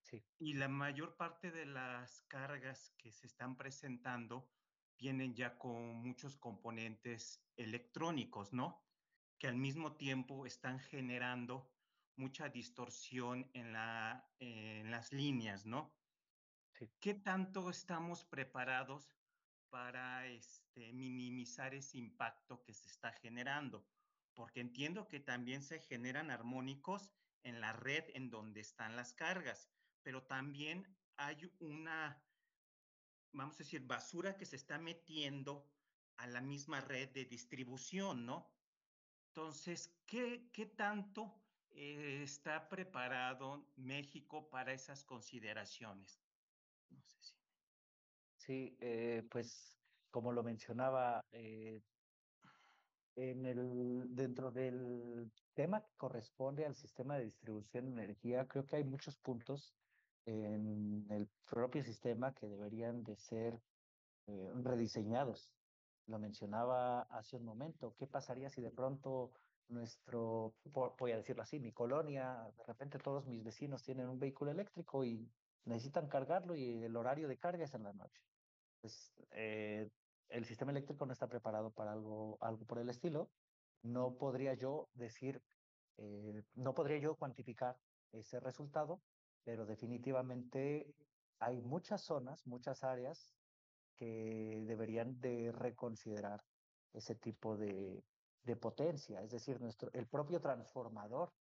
Sí. Y la mayor parte de las cargas que se están presentando vienen ya con muchos componentes electrónicos, ¿no? Que al mismo tiempo están generando mucha distorsión en las líneas, ¿no? Sí. ¿Qué tanto estamos preparados para minimizar ese impacto que se está generando? Porque entiendo que también se generan armónicos en la red en donde están las cargas, pero también hay una, vamos a decir, basura que se está metiendo a la misma red de distribución, ¿no? Entonces, ¿qué tanto está preparado México para esas consideraciones? No sé si. Sí, pues como lo mencionaba, dentro del tema que corresponde al sistema de distribución de energía, creo que hay muchos puntos en el propio sistema que deberían de ser rediseñados. Lo mencionaba hace un momento. ¿Qué pasaría si de pronto voy a decirlo así, mi colonia, de repente todos mis vecinos tienen un vehículo eléctrico y necesitan cargarlo y el horario de carga es en la noche? Pues el sistema eléctrico no está preparado para algo por el estilo. No podría yo decir, no podría yo cuantificar ese resultado, pero definitivamente hay muchas zonas, muchas áreas que deberían de reconsiderar ese tipo de potencia. Es decir, el propio transformador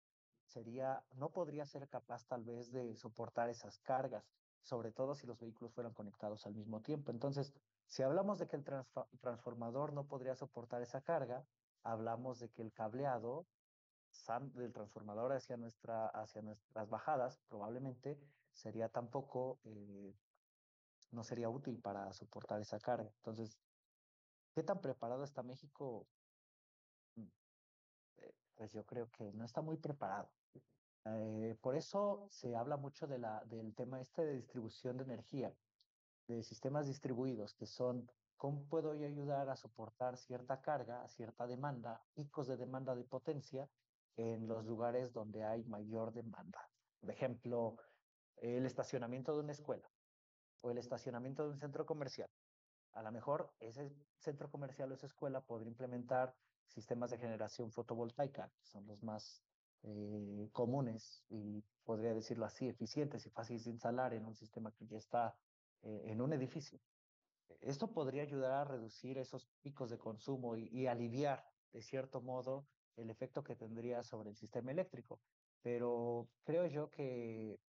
no podría ser capaz tal vez de soportar esas cargas, sobre todo si los vehículos fueran conectados al mismo tiempo. Entonces, si hablamos de que el transformador no podría soportar esa carga, hablamos de que el cableado del transformador hacia nuestras bajadas probablemente sería tampoco, no sería útil para soportar esa carga. Entonces, ¿qué tan preparado está México? Mm, Pues yo creo que no está muy preparado. Por eso se habla mucho del tema este de distribución de energía, de sistemas distribuidos, que son cómo puedo yo ayudar a soportar cierta carga, cierta demanda, picos de demanda de potencia en los lugares donde hay mayor demanda. Por ejemplo, el estacionamiento de una escuela o el estacionamiento de un centro comercial. A lo mejor ese centro comercial o esa escuela podría implementar sistemas de generación fotovoltaica, que son los más comunes y podría decirlo así, eficientes y fáciles de instalar en un sistema que ya está en un edificio. Esto podría ayudar a reducir esos picos de consumo y aliviar, de cierto modo, el efecto que tendría sobre el sistema eléctrico. Pero creo yo que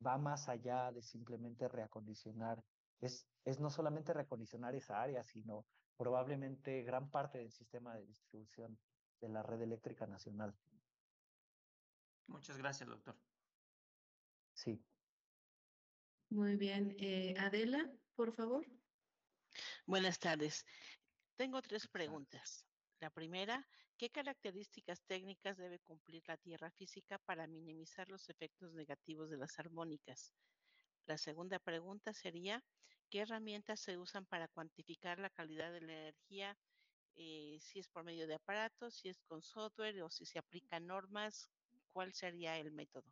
va más allá de simplemente reacondicionar. Es no solamente reacondicionar esa área, sino probablemente gran parte del sistema de distribución de la red eléctrica nacional. Muchas gracias, doctor. Sí. Muy bien. Adela, por favor. Buenas tardes. Tengo 3 Buenas tardes. preguntas. La primera, ¿qué características técnicas debe cumplir la Tierra física para minimizar los efectos negativos de las armónicas? La segunda pregunta sería, ¿qué herramientas se usan para cuantificar la calidad de la energía? Si es por medio de aparatos, si es con software o si se aplican normas, ¿cuál sería el método?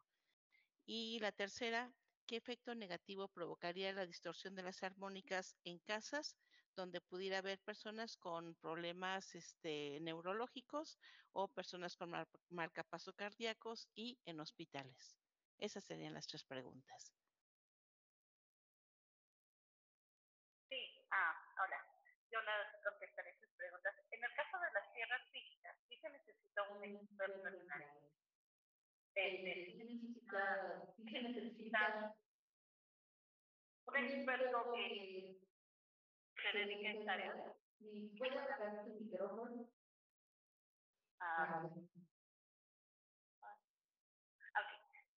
Y la tercera, ¿qué efecto negativo provocaría la distorsión de las armónicas en casas donde pudiera haber personas con problemas neurológicos o personas con marcapasos cardíacos y en hospitales? Esas serían las 3 preguntas. Sí, hola. Yo las contestaré sus preguntas. En el caso de las tierras físicas, sí se necesita un experto en análisis. Sí se necesita un experto que se dedique a esta área. Ah, ok.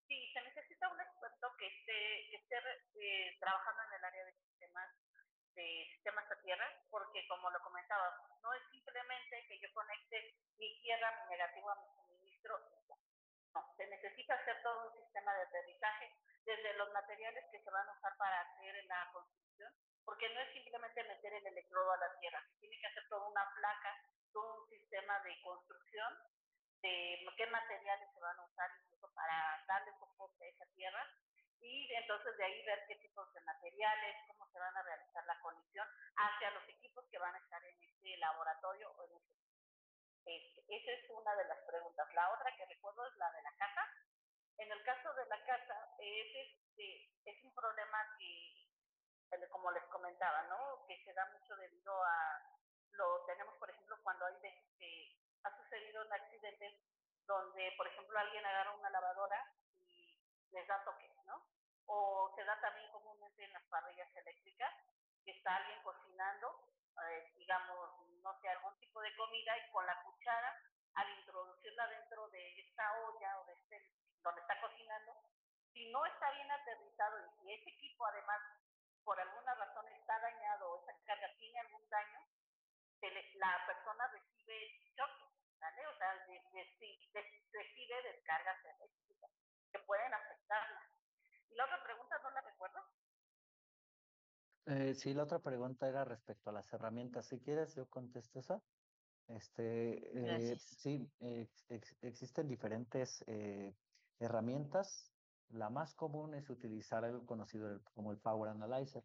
Sí, se necesita un experto que esté trabajando en el área de sistemas a tierra, porque como lo comentaba, no es simplemente que yo conecte mi tierra, mi negativo a mi suministro. No, se necesita hacer todo un sistema de aterrizaje desde los materiales que se van a usar para hacer la construcción, porque no es simplemente meter el electrodo a la tierra, se tiene que hacer toda una placa, todo un sistema de construcción de qué materiales se van a usar incluso para darle soporte a esa tierra y entonces de ahí ver qué tipos de materiales, cómo se van a realizar la conexión hacia los equipos que van a estar en este laboratorio o en ese. Esa es una de las preguntas. La otra que recuerdo es la de la casa. En el caso de la casa es un problema que, como les comentaba, ¿no? Que se da mucho debido lo tenemos, por ejemplo, cuando hay veces que ha sucedido un accidente donde, por ejemplo, alguien agarra una lavadora y les da toques, ¿no? O se da también comúnmente en las parrillas eléctricas, que está alguien cocinando, digamos, no sé, algún tipo de comida y con la cuchara, al introducirla dentro de esta olla o de donde está cocinando, si no está bien aterrizado y si ese equipo además por alguna razón está dañado o esa carga tiene algún daño, la persona recibe choque, ¿vale? O sea, recibe descargas eléctricas que pueden afectarla. Y La otra pregunta no la recuerdo. Sí, la otra pregunta era respecto a las herramientas. Si quieres, yo contesto esa. Gracias. Sí, existen diferentes herramientas. La más común es utilizar algo conocido como el Power Analyzer.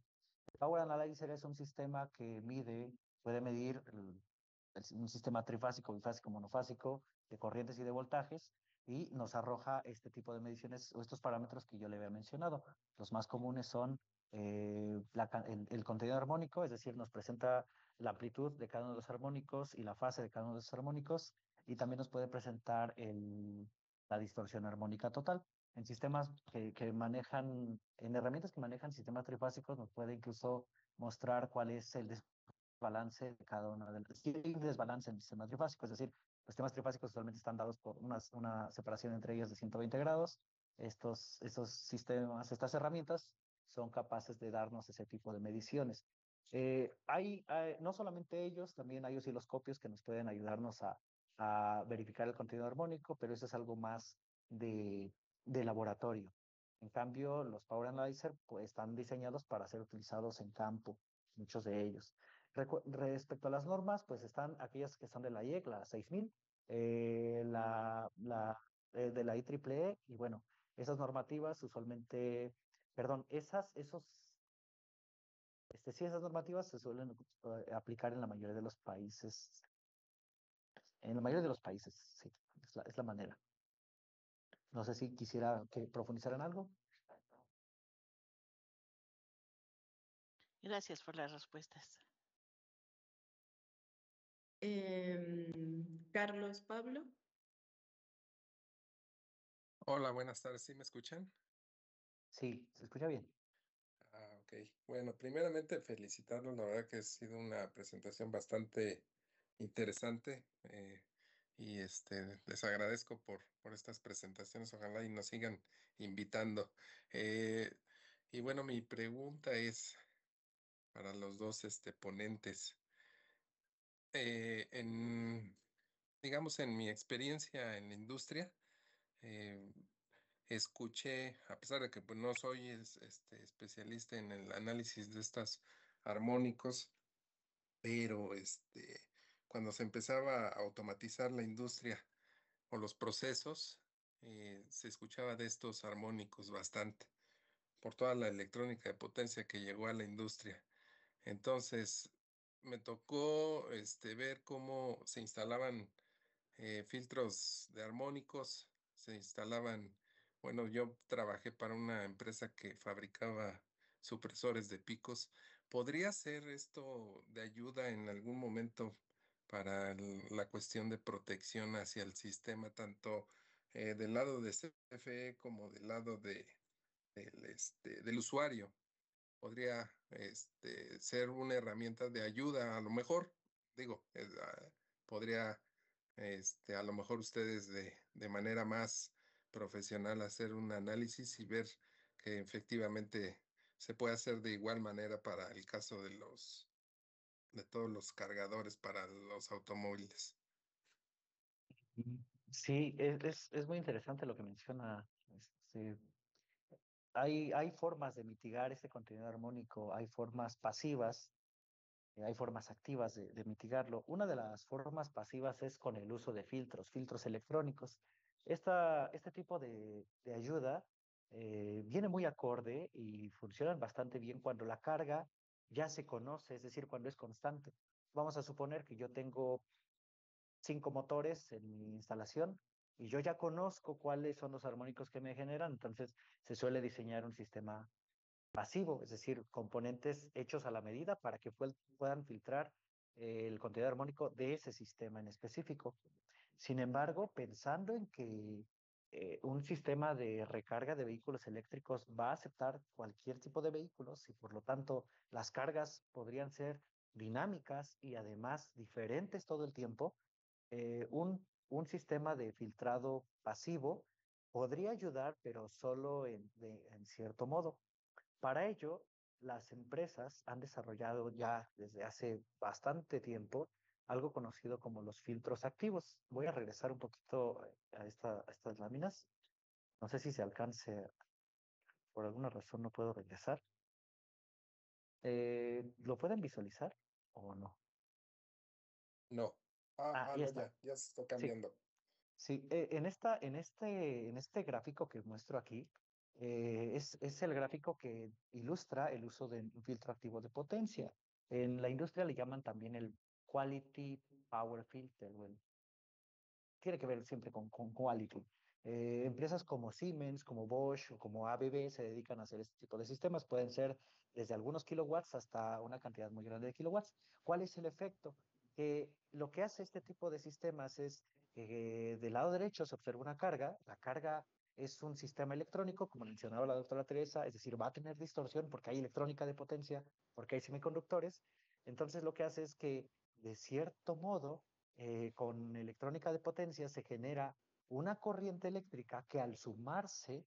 El Power Analyzer es un sistema que puede medir un sistema trifásico, bifásico, monofásico de corrientes y de voltajes y nos arroja este tipo de mediciones o estos parámetros que yo le había mencionado. Los más comunes son el contenido armónico, es decir, nos presenta la amplitud de cada uno de los armónicos y la fase de cada uno de los armónicos, y también nos puede presentar la distorsión armónica total. En sistemas que manejan, en herramientas que manejan sistemas trifásicos, nos puede incluso mostrar cuál es el desbalance de cada una de las. Si hay un desbalance en el sistema trifásico, es decir, los sistemas trifásicos usualmente están dados por una separación entre ellos de 120 grados. Estos sistemas, estas herramientas son capaces de darnos ese tipo de mediciones. No solamente ellos, también hay osciloscopios que nos pueden ayudarnos a verificar el contenido armónico, pero eso es algo más de laboratorio. En cambio, los Power Analyzer pues, están diseñados para ser utilizados en campo, muchos de ellos. Respecto a las normas, pues están aquellas que son de la IEC, la 6000, de la IEEE, y bueno, esas normativas usualmente, perdón, sí, esas normativas se suelen aplicar en la mayoría de los países. En la mayoría de los países, sí, es la manera. No sé si quisiera que profundizaran algo. Gracias por las respuestas. Carlos Pablo. Hola, buenas tardes. ¿Sí me escuchan? Sí, se escucha bien. Ok. Bueno, primeramente felicitarlos. La verdad que ha sido una presentación bastante interesante. Y les agradezco por estas presentaciones. Ojalá y nos sigan invitando. Eh, y bueno, mi pregunta es para los dos ponentes. Digamos, en mi experiencia en la industria, eh, escuché, a pesar de que pues, no soy especialista en el análisis de estos armónicos, pero cuando se empezaba a automatizar la industria o los procesos, se escuchaba de estos armónicos bastante por toda la electrónica de potencia que llegó a la industria. Entonces, me tocó ver cómo se instalaban filtros de armónicos, se instalaban, bueno, yo trabajé para una empresa que fabricaba supresores de picos. ¿Podría ser esto de ayuda en algún momento para la cuestión de protección hacia el sistema, tanto del lado de CFE como del lado del usuario? Podría ser una herramienta de ayuda, a lo mejor, digo, podría a lo mejor ustedes de manera más profesional hacer un análisis y ver que efectivamente se puede hacer de igual manera para el caso de todos los cargadores para los automóviles. Sí, es muy interesante lo que menciona. Este, hay formas de mitigar este contenido armónico, hay formas pasivas, hay formas activas de mitigarlo. Una de las formas pasivas es con el uso de filtros electrónicos. Este tipo de ayuda viene muy acorde y funcionan bastante bien cuando la carga ya se conoce, es decir, cuando es constante. Vamos a suponer que yo tengo 5 motores en mi instalación y yo ya conozco cuáles son los armónicos que me generan, entonces se suele diseñar un sistema pasivo, es decir, componentes hechos a la medida para que puedan filtrar el contenido armónico de ese sistema en específico. Sin embargo, pensando en que un sistema de recarga de vehículos eléctricos va a aceptar cualquier tipo de vehículos y por lo tanto las cargas podrían ser dinámicas y además diferentes todo el tiempo, un sistema de filtrado pasivo podría ayudar, pero solo en cierto modo. Para ello, las empresas han desarrollado ya desde hace bastante tiempo algo conocido como los filtros activos. Voy a regresar un poquito a estas láminas. No sé si se alcance por alguna razón no puedo regresar. ¿Lo pueden visualizar o no? No. Ya No, está. ya se está Sí, cambiando. sí. En este gráfico que muestro aquí, es el gráfico que ilustra el uso de un filtro activo de potencia. En la industria le llaman también el Quality Power Filter, o tiene que ver siempre con quality. Empresas como Siemens, como Bosch o como ABB se dedican a hacer este tipo de sistemas. Pueden ser desde algunos kilowatts hasta una cantidad muy grande de kilowatts. ¿Cuál es el efecto? Que lo que hace este tipo de sistemas es que del lado derecho se observa una carga. La carga es un sistema electrónico, como mencionaba la doctora Teresa, es decir, va a tener distorsión porque hay electrónica de potencia, porque hay semiconductores. Entonces lo que hace es que, de cierto modo, con electrónica de potencia se genera una corriente eléctrica que, al sumarse,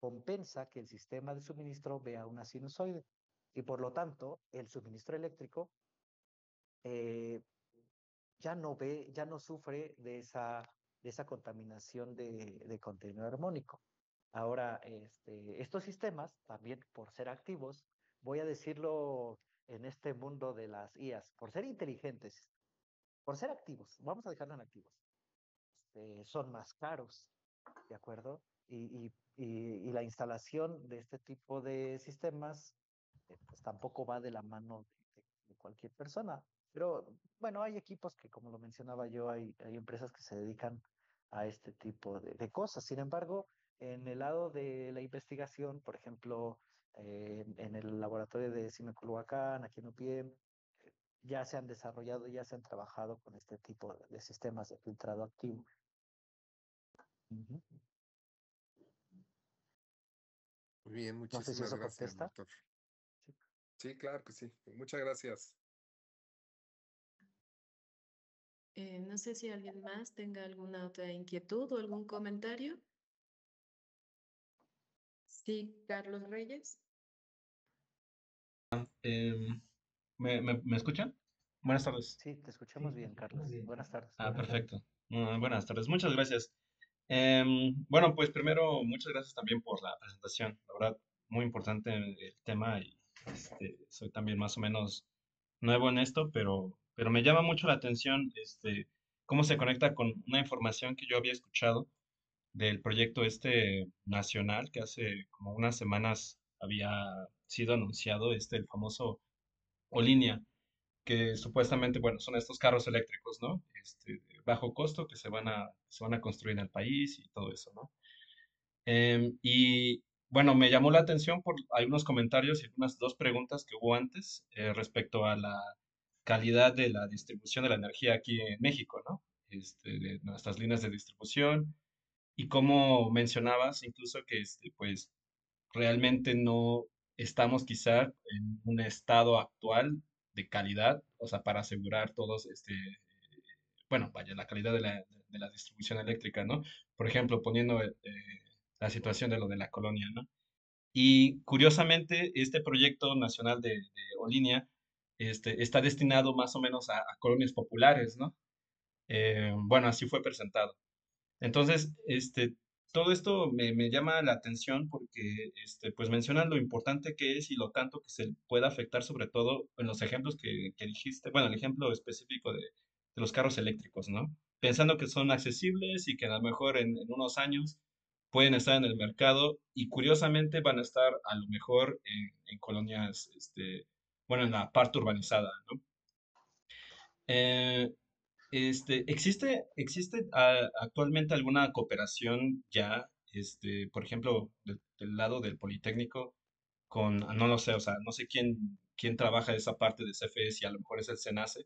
compensa que el sistema de suministro vea una sinusoide, y por lo tanto el suministro eléctrico eh, ya no sufre de esa contaminación de contenido armónico. Ahora, estos sistemas, también por ser activos, voy a decirlo en este mundo de las IAs, por ser inteligentes, por ser activos, vamos a dejarlo en activos, son más caros, ¿de acuerdo? Y la instalación de este tipo de sistemas, pues tampoco va de la mano de cualquier persona. Pero bueno, hay equipos que, como lo mencionaba yo, hay empresas que se dedican a este tipo de cosas. Sin embargo, en el lado de la investigación, por ejemplo, en el laboratorio de Simeculhuacán, aquí en UPM, ya se han desarrollado, ya se han trabajado con este tipo de sistemas de filtrado activo. Ujú. Muy bien, No sé si muchísimas eso gracias, contesta. doctor. Sí. Sí, claro que sí. Muchas gracias. No sé si alguien más tenga alguna otra inquietud o algún comentario. Sí, Carlos Reyes. ¿Me escuchan? Buenas tardes. Sí, te escuchamos bien, Carlos. Buenas tardes. Perfecto. Buenas tardes. Muchas gracias. Bueno, pues primero, muchas gracias también por la presentación. La verdad, muy importante el tema y soy también más o menos nuevo en esto, pero me llama mucho la atención cómo se conecta con una información que yo había escuchado del proyecto nacional que hace como unas semanas había sido anunciado, el famoso Olinia, que supuestamente, bueno, son estos carros eléctricos, ¿no? De bajo costo que se van a construir en el país y todo eso, ¿no? Y bueno, me llamó la atención por algunos comentarios y unas dos preguntas que hubo antes respecto a la calidad de la distribución de la energía aquí en México, ¿no? De nuestras líneas de distribución y como mencionabas incluso que, pues, realmente no estamos quizá en un estado actual de calidad, o sea, para asegurar todos, bueno, vaya, la calidad de la distribución eléctrica, ¿no? Por ejemplo, poniendo la situación de lo de la colonia, ¿no? Y curiosamente, este proyecto nacional de Olinia está destinado más o menos a colonias populares, ¿no? Bueno, así fue presentado. Entonces, todo esto me llama la atención porque, pues mencionan lo importante que es y lo tanto que se puede afectar, sobre todo en los ejemplos que dijiste, bueno, el ejemplo específico de los carros eléctricos, ¿no? Pensando que son accesibles y que a lo mejor en unos años pueden estar en el mercado y curiosamente van a estar a lo mejor en colonias, bueno, en la parte urbanizada, ¿no? Eh, ¿existe actualmente alguna cooperación ya, por ejemplo, del lado del Politécnico con, no lo sé, o sea, no sé quién trabaja esa parte de CFE, si a lo mejor es el SENACE,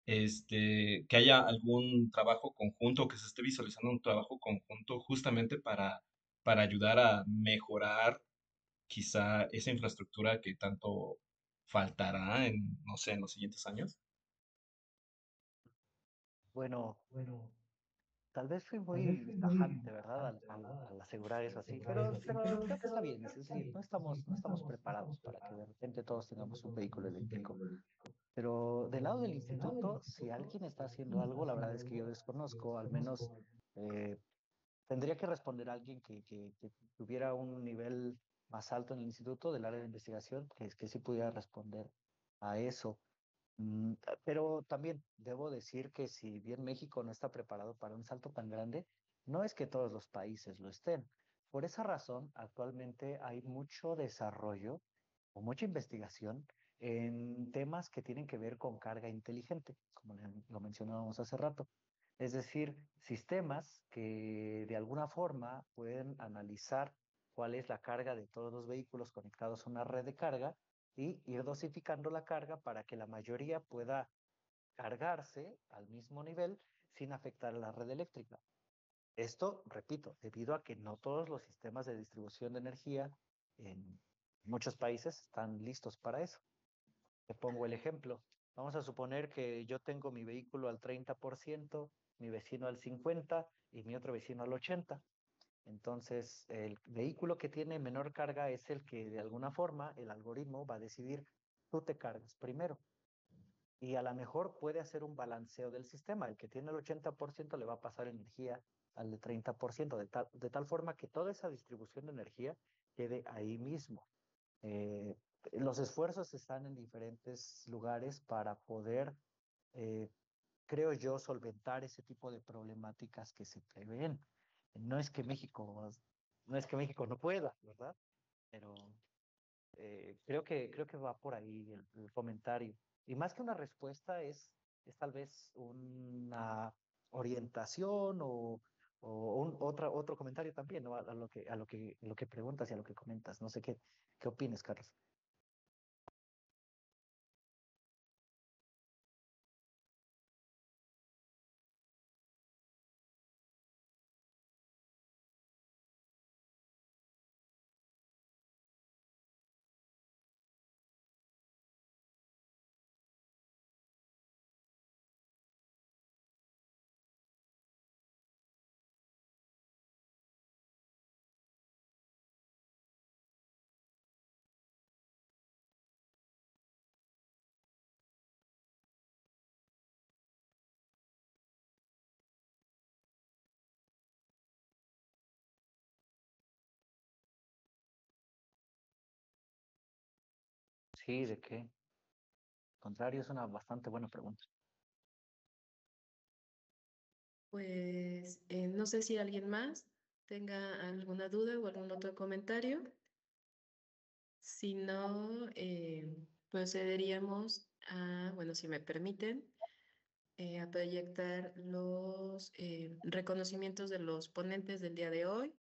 que haya algún trabajo conjunto, que se esté visualizando un trabajo conjunto justamente para ayudar a mejorar quizá esa infraestructura que tanto faltará en, no sé, en los siguientes años? Bueno, tal vez fui muy tajante, ¿verdad? Al asegurar eso así, pero creo que está bien. Es decir, no estamos preparados para que de repente todos tengamos un vehículo eléctrico. Pero del lado del instituto, si alguien está haciendo algo, la verdad es que yo desconozco, al menos eh, tendría que responder a alguien que tuviera un nivel más alto en el instituto del área de investigación que sí pudiera responder a eso. Pero también debo decir que si bien México no está preparado para un salto tan grande, no es que todos los países lo estén. Por esa razón, actualmente hay mucho desarrollo o mucha investigación en temas que tienen que ver con carga inteligente, como lo mencionábamos hace rato. Es decir, sistemas que de alguna forma pueden analizar cuál es la carga de todos los vehículos conectados a una red de carga y ir dosificando la carga para que la mayoría pueda cargarse al mismo nivel sin afectar a la red eléctrica. Esto, repito, debido a que no todos los sistemas de distribución de energía en muchos países están listos para eso. Te pongo el ejemplo. Vamos a suponer que yo tengo mi vehículo al 30%, mi vecino al 50% y mi otro vecino al 80%. Entonces, el vehículo que tiene menor carga es el que de alguna forma el algoritmo va a decidir, tú te cargas primero. Y a lo mejor puede hacer un balanceo del sistema. El que tiene el 80% le va a pasar energía al de 30%, de tal forma que toda esa distribución de energía quede ahí mismo. Eh, los esfuerzos están en diferentes lugares para poder, eh, creo yo, solventar ese tipo de problemáticas que se prevén. No es que México, no es que México no pueda, ¿verdad? Pero creo que va por ahí el comentario. Y más que una respuesta es tal vez una orientación o otro comentario también, ¿no? Lo que preguntas y a lo que comentas. No sé qué opinas, Carlos. Sí, ¿de qué? Al contrario, es una bastante buena pregunta. Pues no sé si alguien más tenga alguna duda o algún otro comentario. Si no, procederíamos a, bueno, si me permiten, a proyectar los reconocimientos de los ponentes del día de hoy.